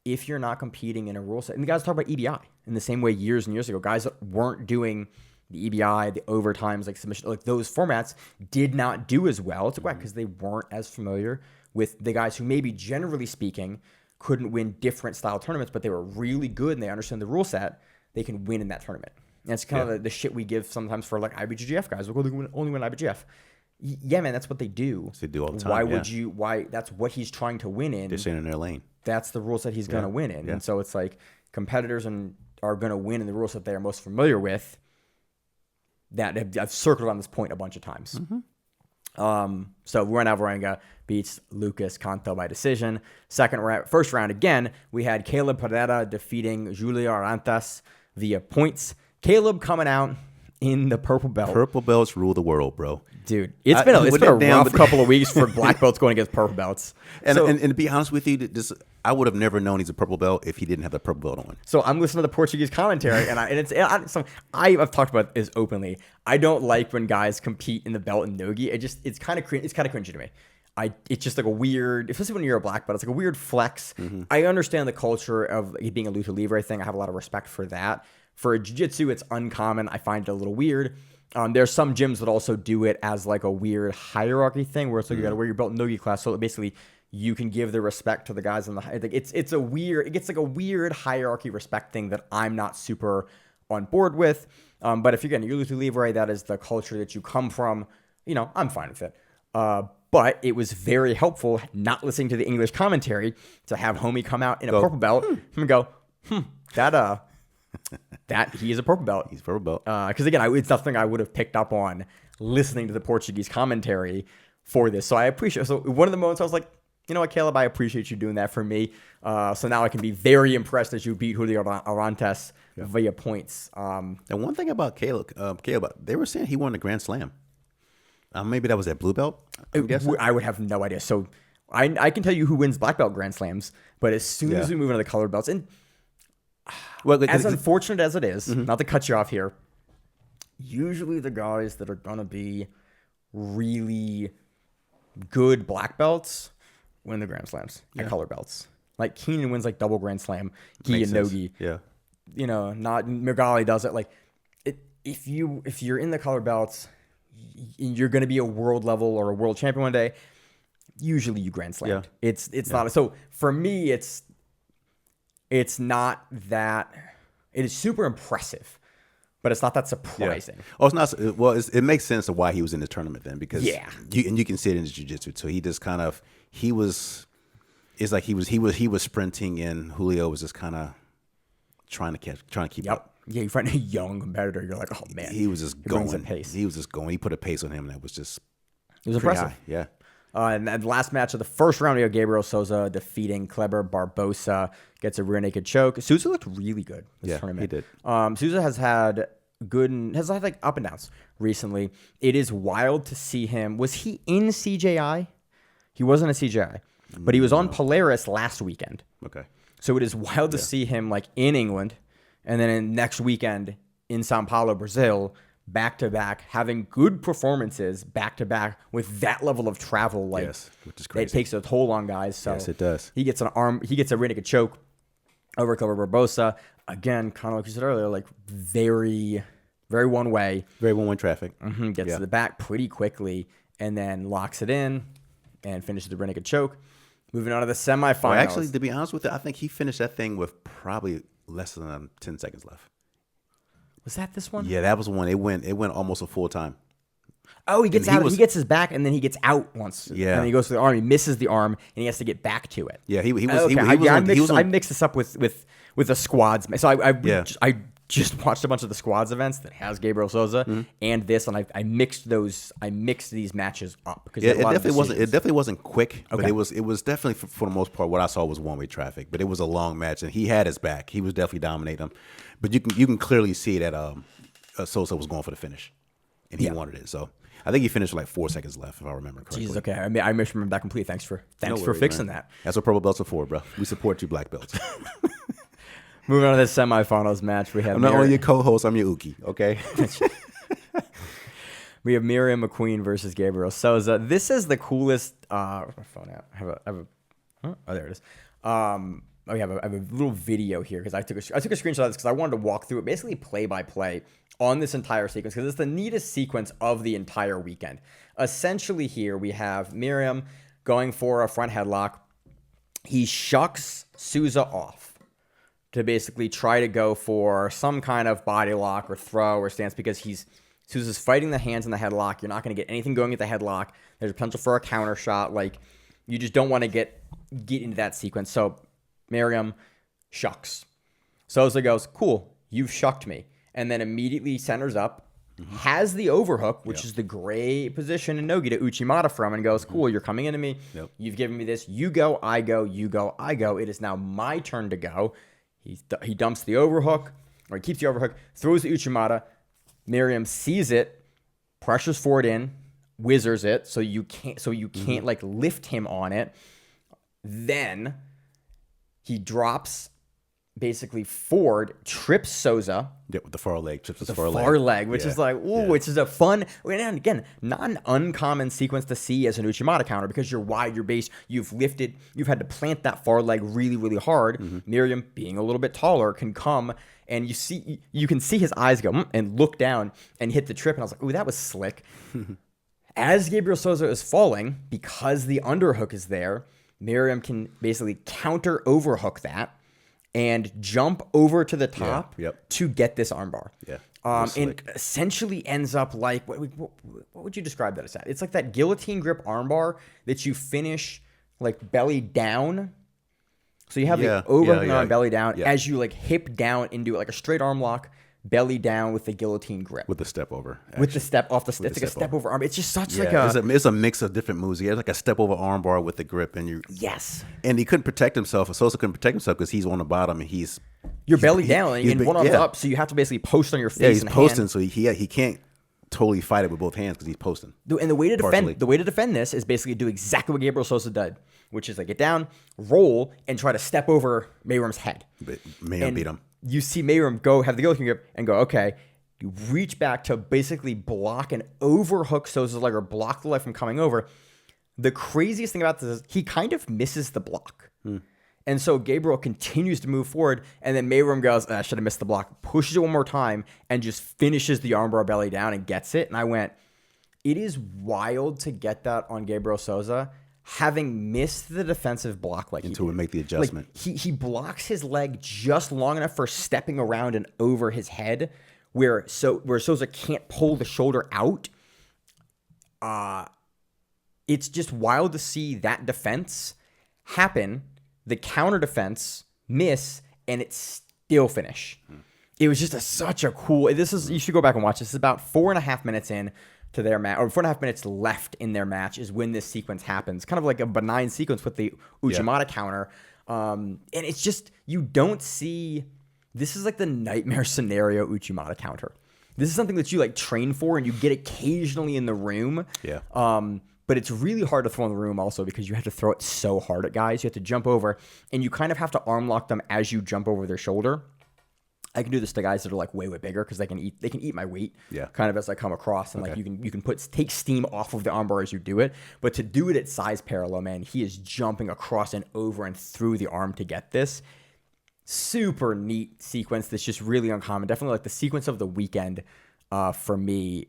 if you're not competing in a rule set... And the guys talk about EBI in the same way years and years ago. Guys that weren't doing the EBI, the overtimes, like submission, like those formats did not do as well. It's because they weren't as familiar with the guys who maybe generally speaking couldn't win different style tournaments, but they were really good and they understand the rule set. They can win in that tournament. And it's kind of the shit we give sometimes for like IBJJF guys. We'll only win IBJJF. Yeah, man, that's what they do. They do all the time. Why would you? Why? That's what he's trying to win in. They're staying in their lane. That's the rules that he's going to win in. And so it's like competitors are going to win in the rules that they are most familiar with. That I've circled on this point a bunch of times. So Ruan Alvarenga beats Lucas Canto by decision. First round again, we had Caleb Pereira defeating Julio Arantes via points. Caleb coming out in the purple belt. Purple belts rule the world, bro. Dude, it's been a rough couple of weeks for black belts going against purple belts. And to be honest with you, I would have never known he's a purple belt if he didn't have the purple belt on. So I'm listening to the Portuguese commentary, and I've talked about this openly. I don't like when guys compete in the belt and nogi. It's kind of cringy to me. It's just like a weird, especially when you're a black belt, it's like a weird flex. I understand the culture of it being a lucha libre thing. I have a lot of respect for that. For jiu-jitsu, it's uncommon. I find it a little weird. There's some gyms that also do it as like a weird hierarchy thing where it's like you got to wear your belt in nogi class, so that basically you can give the respect to the guys in the like it gets like a weird hierarchy respect thing that I'm not super on board with. But if you're lucha libre, that is the culture that you come from. I'm fine with it. But it was very helpful not listening to the English commentary to have homie come out in a purple belt and go, that he is a purple belt. He's purple belt. Because again, it's nothing I would have picked up on listening to the Portuguese commentary for this. So I appreciate. So one of the moments I was like, you know what, Caleb, I appreciate you doing that for me. So now I can be very impressed that you beat Julio Arantes via points. And one thing about Caleb, they were saying he won the Grand Slam. Maybe that was at blue belt. I would have no idea. So I can tell you who wins black belt Grand Slams, but as soon as we move into the colored belts, and as unfortunate as it is, not to cut you off here, usually the guys that are gonna be really good black belts win the Grand Slams at color belts. Like Keenan wins like double Grand Slam. Gi and Nogi. Yeah. Not Mirgali does it. Like if you're in the color belts, you're going to be a world level or a world champion one day. Usually you Grand Slammed. Yeah. It's not. So for me, it's not that. It is super impressive, but it's not that surprising. Yeah. Oh, it's not. Well, it makes sense of why he was in the tournament then, because you can see it in his jiu-jitsu too. He just kind of he was sprinting, and Julio was just kind of trying to keep up. Yeah, you find a young competitor, you're like, oh man, he was just going. Pace. He was just going. He put a pace on him that was just. It was impressive. High. Yeah. And then the last match of the first round, we have Gabriel Souza defeating Kleber Barbosa, gets a rear naked choke. Souza looked really good this tournament. He did. Souza has had like up and downs recently. It is wild to see him. Was he in CJI? He wasn't a CJI, but he was on Polaris last weekend. Okay. So it is wild to see him like in England, and then next weekend in Sao Paulo, Brazil, back to back, having good performances back to back with that level of travel. Like, which is crazy. It takes a toll on guys. So yes, it does. He gets a rear naked choke over Kleber Barbosa. Again, kind of like you said earlier, like very, very one way. Very one way traffic. Gets to the back pretty quickly and then locks it in and finishes the rear naked choke. Moving on to the semifinals. Well, actually, to be honest with you, I think he finished that thing with probably less than 10 seconds left. Was that this one? Yeah, that was one. It went almost a full time. Oh, he gets out. He gets his back, and then he gets out once. Yeah, and he goes to the arm. He misses the arm, and he has to get back to it. Yeah, I mixed this up with the squads. So I just watched a bunch of the squads events that has Gabriel Souza and this, and I mixed these matches up because it definitely wasn't quick, but it was definitely for the most part what I saw was one way traffic. But it was a long match, and he had his back. He was definitely dominating him, but you can clearly see that Souza was going for the finish, and he wanted it. So I think he finished with like 4 seconds left, if I remember correctly. Jesus, okay, I misremembered that completely. Thanks for fixing that. That's what purple belts are for, bro. We support you, black belts. Moving on to the semifinals match, we have. I'm not only your co-host, I'm your uki. Okay. We have Meyram Maquine versus Gabriel Souza. This is the coolest. Where's my phone at? Oh, there it is. I have a little video here because I took a screenshot of this because I wanted to walk through it, basically play by play on this entire sequence because it's the neatest sequence of the entire weekend. Essentially, here we have Meyram going for a front headlock. He shucks Souza off to basically try to go for some kind of body lock or throw or stance because Souza's fighting the hands in the headlock. You're not going to get anything going at the headlock. There's potential for a counter shot. Like, you just don't want to get into that sequence. So Meyram shucks. Souza goes, cool, you've shucked me. And then immediately centers up, has the overhook, which is the great position in Nogi to Uchimata from, and goes, cool, you're coming into me. Yep. You've given me this. You go, I go, you go, I go. It is now my turn to go. He dumps the overhook, or he keeps the overhook, throws the Uchimata. Meyram sees it, pressures forward in, whizzers it, so you can't like lift him on it. Then he drops basically Ford trips Souza. Yeah, with the far leg, trips his The far leg, which is like, ooh, which is a fun, and again, not an uncommon sequence to see as an Uchimata counter because you're wide, you're base, you've lifted, you've had to plant that far leg really, really hard. Meyram, being a little bit taller, can come and you can see his eyes go and look down and hit the trip. And I was like, ooh, that was slick. As Gabriel Souza is falling, because the underhook is there, Meyram can basically counter overhook that and jump over to the top to get this armbar. Yeah. And essentially ends up like, what would you describe that as? It's like that guillotine grip armbar that you finish like belly down. So you have the overhooking arm belly down as you like hip down into it, like a straight arm lock, belly down with the guillotine grip. With the step over. Actually. With the step off the step. It's like a step over arm. It's just such like it's a mix of different moves. He has like a step over arm bar with the grip and you. Yes. And he couldn't protect himself. Sosa couldn't protect himself because he's on the bottom and you're belly down and one arm's up, so you have to basically post on your face. Yeah, he's and posting, hand. so he can't totally fight it with both hands because he's posting. And the way to defend this is basically do exactly what Gabriel Souza did, which is like get down, roll, and try to step over Meyram's head. But Meyram beat him. You see Meyram go have the guillotine grip and go, okay. You reach back to basically block and overhook Souza's leg or block the leg from coming over. The craziest thing about this is he kind of misses the block. And so Gabriel continues to move forward, and then Meyram goes, I should have missed the block, pushes it one more time, and just finishes the armbar belly down and gets it. And I went, it is wild to get that on Gabriel Souza, having missed the defensive block like until we make the adjustment. Like he blocks his leg just long enough for stepping around and over his head, where Souza can't pull the shoulder out. It's just wild to see that defense happen, the counter defense miss, and it still finish. It was just such a cool. You should go back and watch. This is about 4.5 minutes in to their match, or 4.5 minutes left in their match is when this sequence happens. Kind of like a benign sequence with the Uchimata counter, and it's just you don't see. This is like the nightmare scenario Uchimata counter. This is something that you like train for and you get occasionally in the room. Yeah. But it's really hard to throw in the room also because you have to throw it so hard at guys. You have to jump over and you kind of have to arm lock them as you jump over their shoulder. I can do this to guys that are like way bigger because they can eat my weight kind of as I come across and like you can take steam off of the armbar as you do it. But to do it at size parallel, man, he is jumping across and over and through the arm to get this. Super neat sequence that's just really uncommon. Definitely like the sequence of the weekend for me.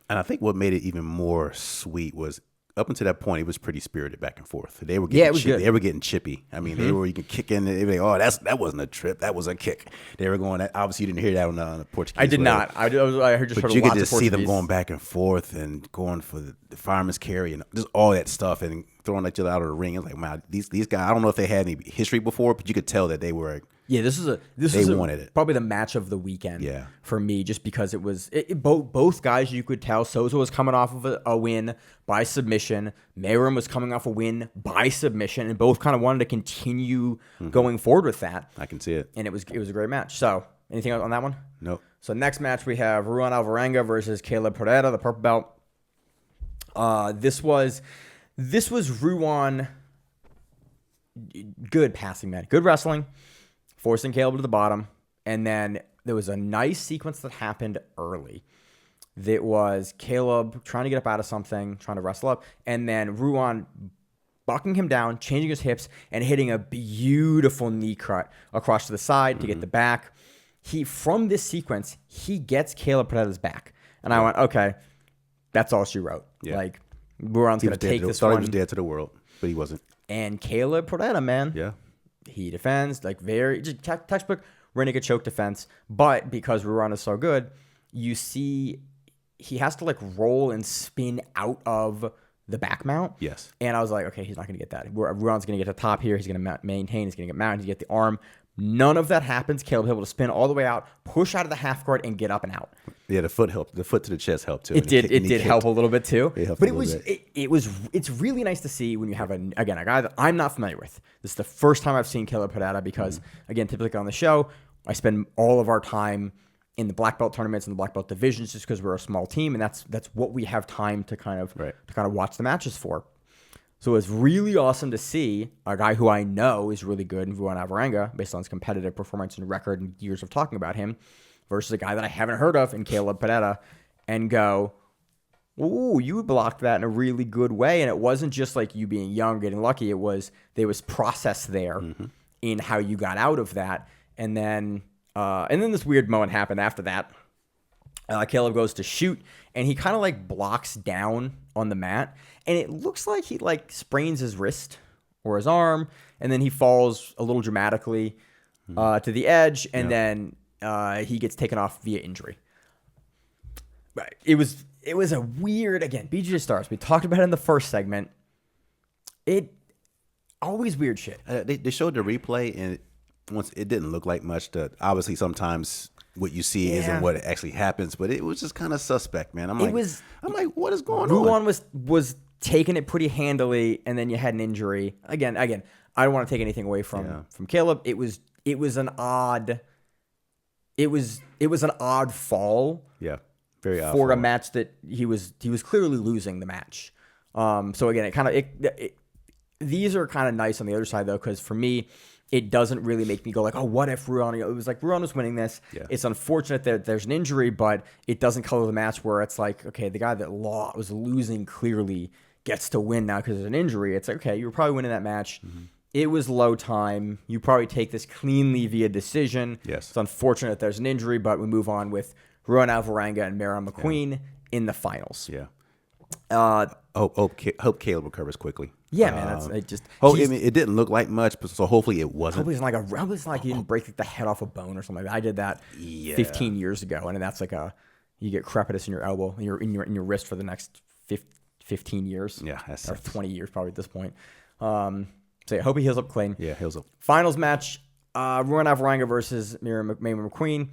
And I think what made it even more sweet was up until that point, it was pretty spirited back and forth. They were getting chippy. They were getting chippy. I mean, they were you can kick in. They were like, that wasn't a trip. That was a kick. They were going. Obviously, you didn't hear that on the Portuguese. I did not. I heard just. But you could just see them going back and forth and going for the fireman's carry and just all that stuff and throwing each other out of the ring. It's like, man, these guys. I don't know if they had any history before, but you could tell that they were. Yeah, this wanted it. Probably the match of the weekend for me, just because it was both guys. You could tell Souza was coming off of a win by submission. Meyram was coming off a win by submission, and both kind of wanted to continue going forward with that. I can see it, and it was a great match. So, anything else on that one? Nope. So next match we have Ruan Alvarenga versus Caleb Ferreira, the purple belt. This was Ruan. Good passing, man. Good wrestling. Forcing Caleb to the bottom. And then there was a nice sequence that happened early. That was Caleb trying to get up out of something, trying to wrestle up. And then Ruan bucking him down, changing his hips, and hitting a beautiful knee cut across to the side to get the back. From this sequence, he gets Caleb Pereira's back. And I went, okay, that's all she wrote. Yeah. Like, Ruan's going to take this one. He was dead to the world, but he wasn't. And Caleb Pereira, man. Yeah. He defends like very just textbook renegade choke defense, but because Ruan is so good, you see he has to like roll and spin out of the back mount. Yes. And I was like, okay, he's not going to get that. Ruan's going to get the top here. He's going to maintain. He's going to get mounted. He's going to get the arm. None of that happens. Caleb able to spin all the way out, push out of the half guard, and get up and out. Yeah, the foot helped. The foot to the chest helped too. It did help a little bit too. But it's really nice to see when you have a guy that I'm not familiar with. This is the first time I've seen Caleb Pereira because again, typically on the show, I spend all of our time in the black belt tournaments and the black belt divisions just because we're a small team and that's what we have time to kind of watch the matches for. So it was really awesome to see a guy who I know is really good in Ruan Alvarenga, based on his competitive performance and record and years of talking about him, versus a guy that I haven't heard of in Caleb Pereira, and go, ooh, you blocked that in a really good way. And it wasn't just like you being young, getting lucky. There was process there in how you got out of that. And then this weird moment happened after that. Caleb goes to shoot, and he kind of like blocks down on the mat, and it looks like he like sprains his wrist or his arm, and then he falls a little dramatically to the edge, and then he gets taken off via injury. But it was a weird, again, BJJ Stars. We talked about it in the first segment. It always weird shit. They showed the replay, and once it didn't look like much. Obviously, sometimes what you see isn't what actually happens, but it was just kind of suspect, man. I'm like, what is going on? Ruan was taking it pretty handily, and then you had an injury. Again, I don't want to take anything away from Caleb. It was an odd fall. Yeah, very odd for fall. a match that he was clearly losing the match. So again, these are kind of nice on the other side though, because for me, it doesn't really make me go like, oh, what if Ruan? It was like Ruan was winning this. Yeah. It's unfortunate that there's an injury, but it doesn't color the match where it's like, okay, the guy that was losing clearly gets to win now because there's an injury. It's like, okay, you were probably winning that match. Mm-hmm. It was low time. You probably take this cleanly via decision. Yes. It's unfortunate that there's an injury, but we move on with Ruan Alvarenga and Meyram Maquine in the finals. Yeah. Hope Caleb recovers quickly. Yeah, man. That's it. Just it didn't look like much, but so hopefully it wasn't. Hopefully it's like he didn't break the head off a bone or something like that. I did that 15 years ago, and that's like you get crepitus in your elbow, in your wrist for the next 15 years. Yeah, that's or 20 years probably at this point. So I hope he heals up clean. Yeah, heals up. Finals match: Ruan Alvarenga versus Meyram Maquine.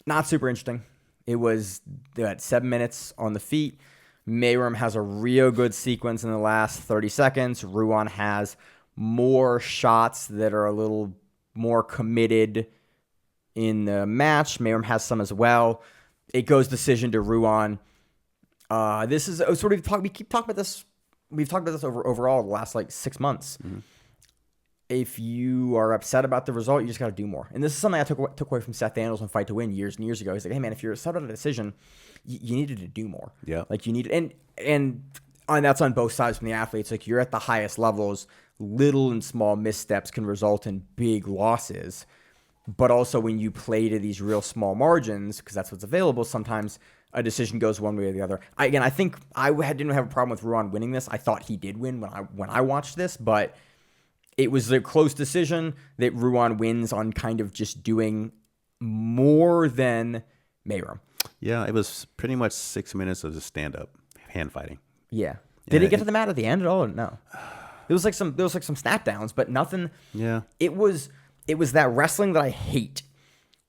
Not super interesting. It was 7 minutes on the feet. Meyram has a real good sequence in the last 30 seconds. Ruan has more shots that are a little more committed in the match. Meyram has some as well. It goes decision to Ruan. This is sort of we keep talking about this. We've talked about this overall the last like 6 months. Mm-hmm. If you are upset about the result, you just got to do more. And this is something I took away from Seth Daniels on Fight to Win years and years ago. He's like, hey man, if you're upset about a decision, you needed to do more. Yeah. Like you need, and that's on both sides from the athletes. Like you're at the highest levels, little and small missteps can result in big losses. But also when you play to these real small margins, because that's what's available, sometimes a decision goes one way or the other. I think I didn't have a problem with Ruan winning this. I thought he did win when I watched this, but it was a close decision that Ruan wins on kind of just doing more than Meyram. Yeah, it was pretty much 6 minutes of just stand-up hand fighting. Yeah. Did he get to the mat at the end at all? Or no. There was like some snap downs, but nothing. Yeah. It was that wrestling that I hate,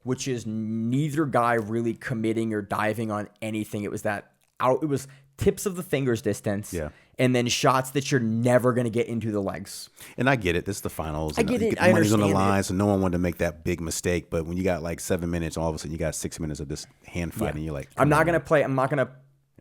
which is neither guy really committing or diving on anything. It was tips of the fingers distance. Yeah. And then shots that you're never going to get into the legs. And I get it. This is the finals. I get it. The money's on the line, so no one wanted to make that big mistake. But when you got like 7 minutes, all of a sudden you got 6 minutes of this hand fighting, and you're like, I'm not going to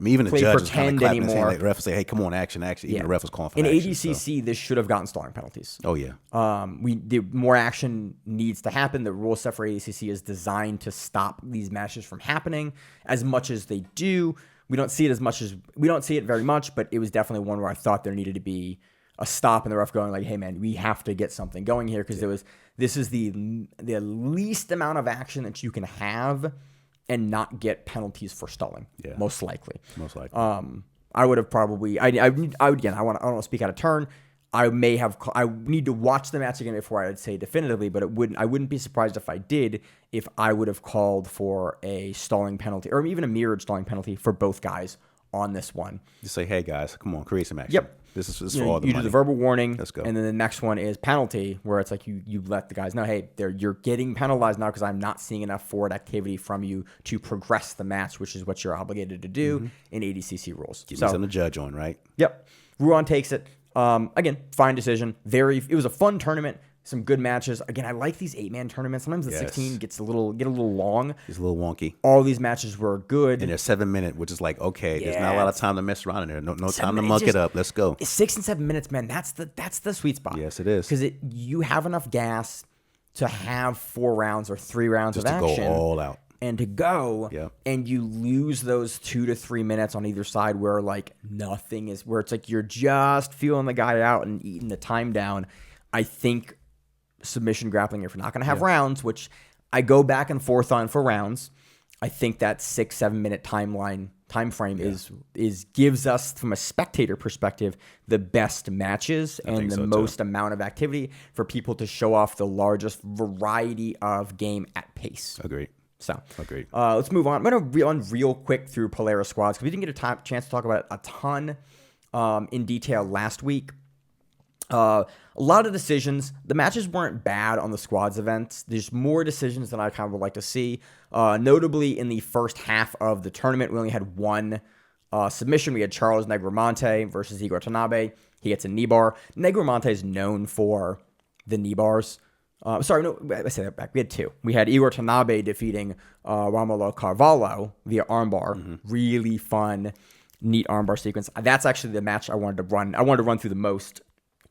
even the judge was kind of clapping anymore. saying, like, the ref would say, hey, come on, action. Even the ref was calling for in action. In ADCC, this should have gotten stalling penalties. Oh, yeah. The more action needs to happen. The rule set for ADCC is designed to stop these matches from happening as much as they do. We don't see it very much, but it was definitely one where I thought there needed to be a stop and the ref going like, hey man, we have to get something going here because this is the least amount of action that you can have and not get penalties for stalling. Yeah. Most likely. I would have probably I don't want to speak out of turn. I need to watch the match again before I would say definitively, but I wouldn't be surprised if I did, if I would have called for a stalling penalty or even a mirrored stalling penalty for both guys on this one. Just say, hey guys, come on, create some action. Yep. This is for all the money. You do the verbal warning. Let's go. And then the next one is penalty, where it's like you let the guys know, hey, you're getting penalized now because I'm not seeing enough forward activity from you to progress the match, which is what you're obligated to do in ADCC rules. Give me something to judge on, right? Yep. Ruan takes it. Again, fine decision. It was a fun tournament. Some good matches. Again, I like these 8-man tournaments. Sometimes the 16 get a little long. It's a little wonky. All these matches were good. And they're 7 minute, which is like, okay, there's not a lot of time to mess around in there. No time to muck it up. Let's go. 6 and 7 minutes, man. That's the sweet spot. Yes, it is. Because you have enough gas to have 4 rounds or 3 rounds Just of action. Just to go all out. And to go, and you lose those 2 to 3 minutes on either side where like nothing is, where it's like you're just feeling the guy out and eating the time down. I think submission grappling, if you're not going to have rounds, which I go back and forth on for rounds, I think that 6-7 minute time frame is gives us, from a spectator perspective, the best matches and the most amount of activity for people to show off the largest variety of game at pace. Agreed. So, agreed. Let's move on. I'm going to run real quick through Polaris squads because we didn't get a chance to talk about it a ton in detail last week. A lot of decisions. The matches weren't bad on the squads events. There's more decisions than I kind of would like to see. Notably, in the first half of the tournament, we only had one submission. We had Charles Negromonte versus Igor Tanabe. He gets a knee bar. Negromonte is known for the knee bars. I say that back. We had 2. We had Igor Tanabe defeating Romulo Carvalho via armbar. Mm-hmm. Really fun, neat armbar sequence. That's actually the match I wanted to run. I wanted to run through the most,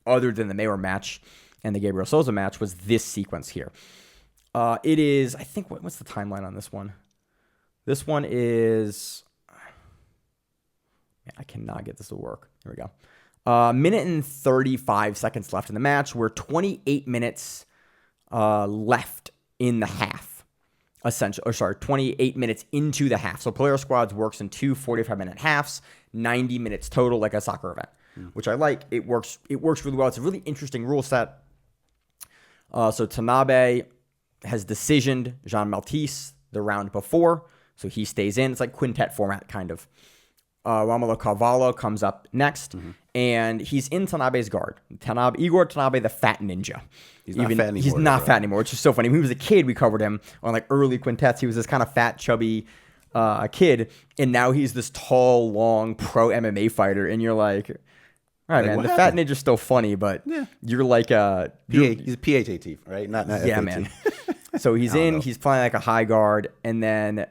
other than the Meyram match and the Gabriel Souza match, was this sequence here. It is, I think, what's the timeline on this one? This one is, man, I cannot get this to work. Here we go. Minute and 35 seconds left in the match. We're 28 minutes left in the half, essentially. Or sorry, 28 minutes into the half. So Polaris squads works in 2 45-minute halves, 90 minutes total, like a soccer event, which I like. It works really well. It's a really interesting rule set. So Tanabe has decisioned Jean Maltese the round before, so he stays in. It's like quintet format, kind of. Romulo Carvalho comes up next, and he's in Tanabe's guard. Igor Tanabe, the fat ninja. He's not fat anymore. He's not fat anymore, which is so funny. When he was a kid, we covered him on like early quintets. He was this kind of fat, chubby kid, and now he's this tall, long pro MMA fighter, and you're like, all right, man, the fat ninja's still funny, but you're like he's a PHAT, right? Not yeah, FAT. man. So he's he's playing like a high guard, and then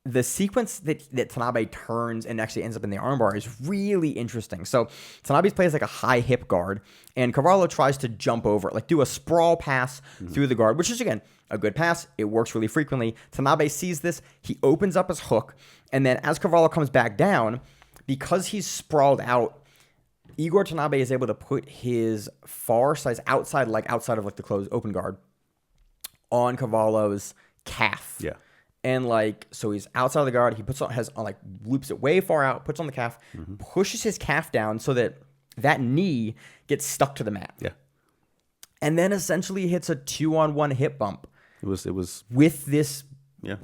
the sequence that Tanabe turns and actually ends up in the armbar is really interesting. So Tanabe plays like a high hip guard, and Carvalho tries to jump over, like do a sprawl pass through the guard, which is, again, a good pass. It works really frequently. Tanabe sees this. He opens up his hook, and then as Carvalho comes back down, because he's sprawled out, Igor Tanabe is able to put his far side outside of like the closed open guard on Carvalho's calf. Yeah. And like, so he's outside of the guard. He loops it way far out, puts on the calf, pushes his calf down so that knee gets stuck to the mat. Yeah. And then essentially hits a 2-on-1 hip bump. It was with this. Yeah.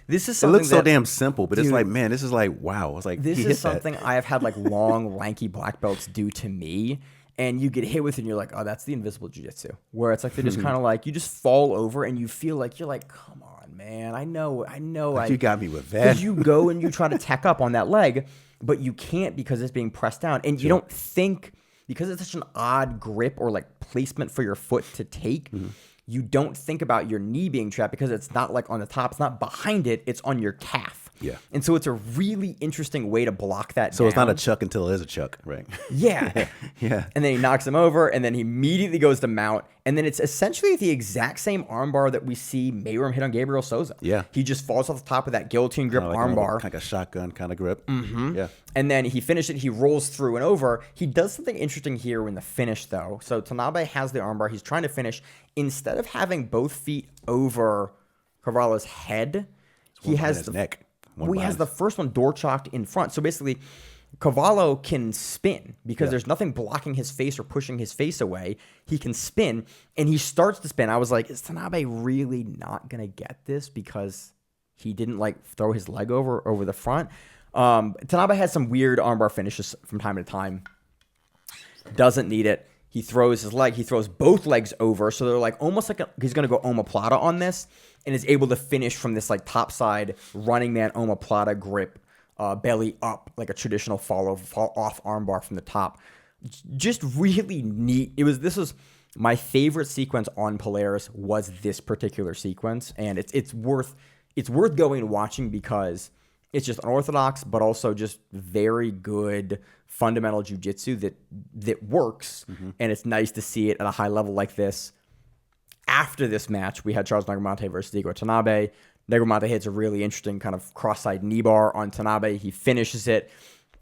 This is something. It looks so damn simple, but it's like, man, this is like, wow. It's like, this is something I have had like long, lanky black belts do to me. And you get hit with it and you're like, oh, that's the invisible jiu-jitsu. Where it's like, they just kind of like, you just fall over and you feel like, you're like, come on, man. I know. You got me with that. Because you go and you try to tack up on that leg, but you can't because it's being pressed down. And you don't think, because it's such an odd grip or like placement for your foot to take, you don't think about your knee being trapped because it's not like on the top. It's not behind it. It's on your calf. Yeah. And so it's a really interesting way to block that So down. it's not a chuck until it is a chuck, right? Yeah. Yeah. And then he knocks him over, and then he immediately goes to mount. And then it's essentially the exact same armbar that we see Meyram hit on Gabriel Souza. Yeah. He just falls off the top of that guillotine grip armbar. Like a shotgun kind of grip. Mm-hmm. Yeah. And then he finished it. He rolls through and over. He does something interesting here in the finish, though. So Tanabe has the armbar. He's trying to finish. Instead of having both feet over Carvalho's head, he has his neck. He has the first one door chalked in front. So basically, Carvalho can spin because there's nothing blocking his face or pushing his face away. He can spin, and he starts to spin. I was like, is Tanabe really not going to get this because he didn't like throw his leg over the front? Tanabe has some weird armbar finishes from time to time. Doesn't need it. He throws his leg. He throws both legs over. So they're like almost like he's going to go omoplata on this and is able to finish from this like top side running man omoplata grip, belly up, like a traditional fall off armbar from the top. Just really neat. This was My favorite sequence on Polaris was this particular sequence, and it's worth going and watching because it's just unorthodox, but also just very good fundamental jiu-jitsu that works, and it's nice to see it at a high level like this. After this match, we had Charles Negromonte versus Igor Tanabe. Negromonte hits a really interesting kind of cross-side knee bar on Tanabe. He finishes it.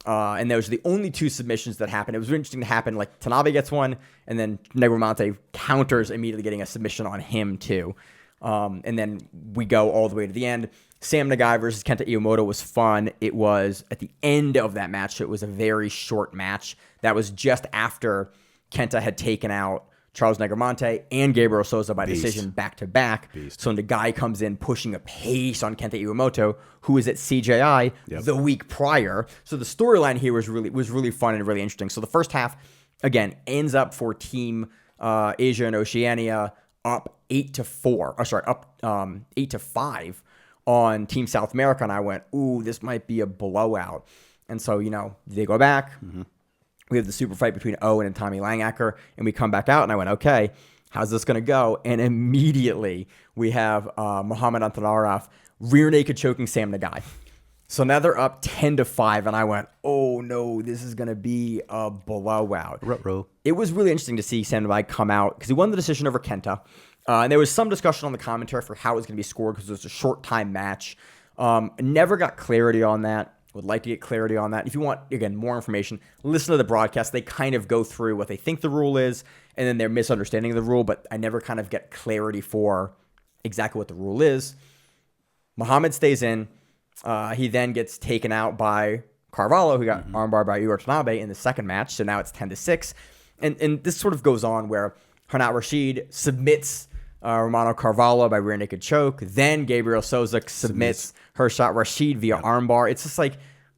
And those are the only two submissions that happened. It was really interesting to happen. Like, Tanabe gets one, and then Negromonte counters, immediately getting a submission on him, too. And then we go all the way to the end. Sam Nagai versus Kenta Iwamoto was fun. It was at the end of that match, so it was a very short match. That was just after Kenta had taken out Charles Negromonte and Gabriel Souza by decision back-to-back. So Nagai comes in pushing a pace on Kenta Iwamoto, who was at CJI the week prior. So the storyline here was really fun and really interesting. So the first half, again, ends up for Team Asia and Oceania up 8-4. Up 8-5 on Team South America. And I went, ooh, this might be a blowout. And so, they go back. We have the super fight between Owen and Tommy Langacker, and we come back out, and I went, okay, how's this going to go? And immediately we have Muhammad Antonarov rear naked choking Sam Nagai. So now they're up 10-5, and I went, oh no, this is going to be a blowout. Ruh-roh. It was really interesting to see Sam Nagai come out because he won the decision over Kenta. And there was some discussion on the commentary for how it was going to be scored because it was a short time match. Never got clarity on that. Would like to get clarity on that. If you want, again, more information, listen to the broadcast. They kind of go through what they think the rule is, and then their misunderstanding of the rule, but I never kind of get clarity for exactly what the rule is. Muhammad stays in. He then gets taken out by Carvalho, who got armbar by Igor Tanabe in the second match, so now it's 10-6. And this sort of goes on where Hanat Rashid submits Romano Carvalho by rear naked choke. Then Gabriel Souza submits Hershat Rashid via armbar. It's just like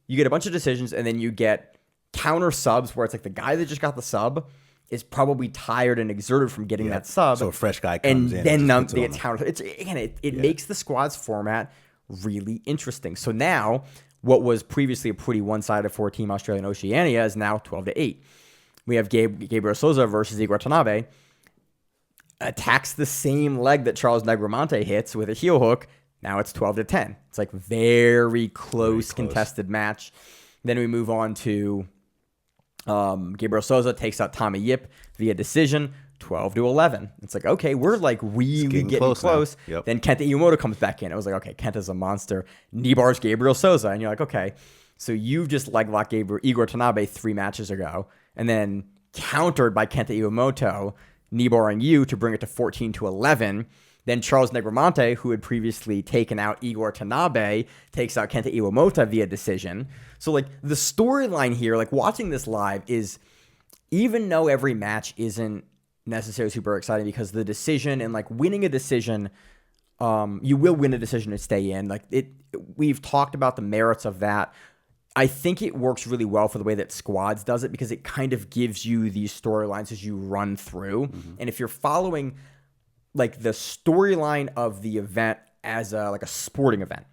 you get a bunch of decisions, and then you get counter subs where it's like the guy that just got the sub is probably tired and exerted from getting that sub. So a fresh guy comes in. And then they get counter. It makes the squads format really interesting. So now what was previously a pretty one-sided for Team Australia and Oceania is now 12-8. We have Gabriel Souza versus Igor Tanabe. Attacks the same leg that Charles Negromonte hits with a heel hook. Now it's 12-10. It's like very close contested match. Then we move on to Gabriel Souza takes out Tommy Yip via decision, 12-11. It's like, okay, we're like really getting close. Yep. Then Kenta Iwamoto comes back in. I was like, okay, Kenta's a monster. Knee bars Gabriel Souza. And you're like, okay, so you've just leg locked Igor Tanabe 3 matches ago, and then countered by Kenta Iwamoto, knee barring you to bring it to 14-11. Then Charles Negromonte, who had previously taken out Igor Tanabe, takes out Kenta Iwamoto via decision. So, like, the storyline here, like, watching this live is, even though every match isn't necessarily super exciting because the decision and, like, winning a decision, you will win a decision to stay in. Like, we've talked about the merits of that. I think it works really well for the way that Squads does it because it kind of gives you these storylines as you run through. And if you're following like the storyline of the event as a sporting event,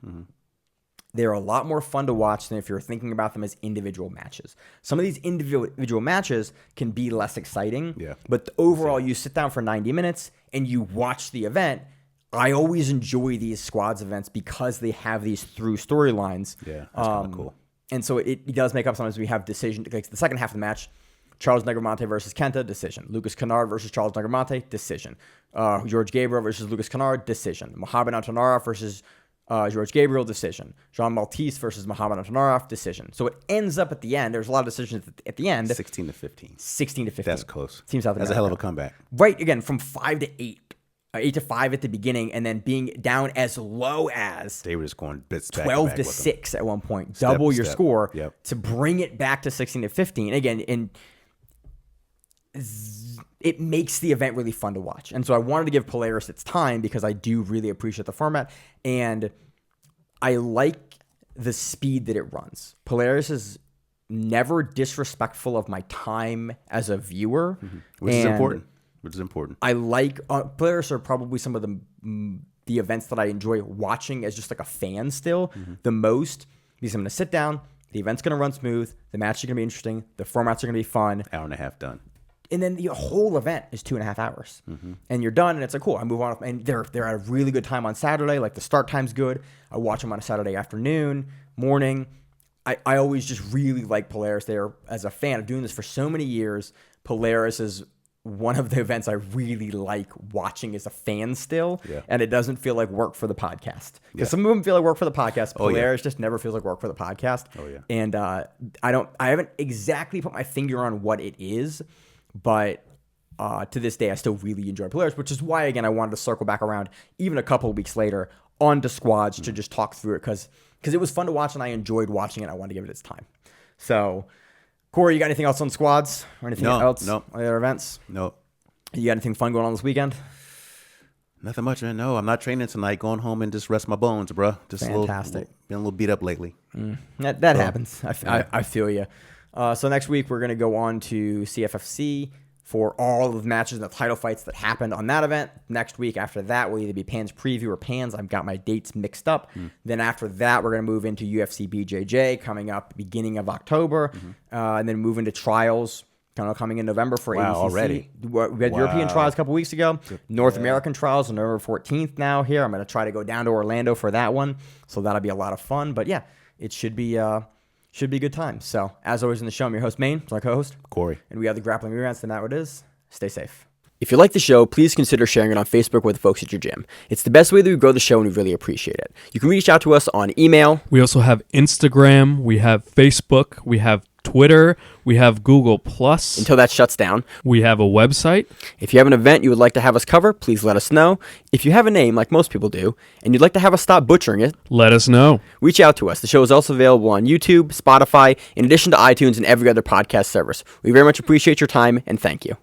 they're a lot more fun to watch than if you're thinking about them as individual matches. Some of these individual matches can be less exciting, but overall you sit down for 90 minutes and you watch the event. I always enjoy these Squads events because they have these through storylines. Yeah, that's kind of cool. And so it does make up sometimes we have decision. Like the second half of the match, Charles Negromonte versus Kenta, decision. Lucas Kennard versus Charles Negromonte, decision. George Gabriel versus Lucas Kennard, decision. Muhammad Antonarov versus George Gabriel, decision. Jean Maltese versus Muhammad Antonarov, decision. So it ends up at the end. There's a lot of decisions at the end. 16-15. 16-15. That's close. Team South America. That's a hell of a comeback. Right, again, from 5-8. 8-5 at the beginning, and then being down as low as they were just going bits 12-6 at one point, double your score to bring it back to 16-15 again. And it makes the event really fun to watch. And so I wanted to give Polaris its time because I do really appreciate the format, and I like the speed that it runs. Polaris is never disrespectful of my time as a viewer, which is important. I like Polaris are probably some of the events that I enjoy watching as just like a fan still the most, because I'm going to sit down, the event's going to run smooth, the match is going to be interesting, the formats are going to be fun. Hour and a half done. And then the whole event is 2.5 hours, and you're done. And it's like, cool. I move on, and they're at a really good time on Saturday. Like the start time's good. I watch them on a Saturday afternoon, morning. I always just really like Polaris. They're, as a fan of doing this for so many years, Polaris is one of the events I really like watching as a fan still, and it doesn't feel like work for the podcast. Because some of them feel like work for the podcast. Polaris just never feels like work for the podcast. And I haven't exactly put my finger on what it is, but to this day, I still really enjoy Polaris, which is why, again, I wanted to circle back around even a couple of weeks later onto squads to just talk through it, because it was fun to watch and I enjoyed watching it. I wanted to give it its time. So, Corey, you got anything else on squads or anything else? No. Other events? No. You got anything fun going on this weekend? Nothing much, man. No, I'm not training tonight. Going home and just rest my bones, bro. Just fantastic. Been a little beat up lately. That happens. I feel you. So next week we're going to go on to CFFC for all of the matches and the title fights that happened on that event. Next week after that will either be Pan's preview or Pan's. I've got my dates mixed up. Then after that, we're going to move into UFC BJJ coming up beginning of October, and then move into trials kind of coming in November for ADCC. Already. We had European trials a couple weeks ago. North American trials on November 14th now here. I'm going to try to go down to Orlando for that one. So that'll be a lot of fun. But yeah, it should be a good time. So as always in the show, I'm your host, Maine. It's my co-host, Corey. And we have the Grappling Reruns, and that what it is. Stay safe. If you like the show, please consider sharing it on Facebook with the folks at your gym. It's the best way that we grow the show, and we really appreciate it. You can reach out to us on email. We also have Instagram. We have Facebook. We have Twitter. We have Google+. Until that shuts down. We have a website. If you have an event you would like to have us cover, please let us know. If you have a name, like most people do, and you'd like to have us stop butchering it, let us know. Reach out to us. The show is also available on YouTube, Spotify, in addition to iTunes and every other podcast service. We very much appreciate your time, and thank you.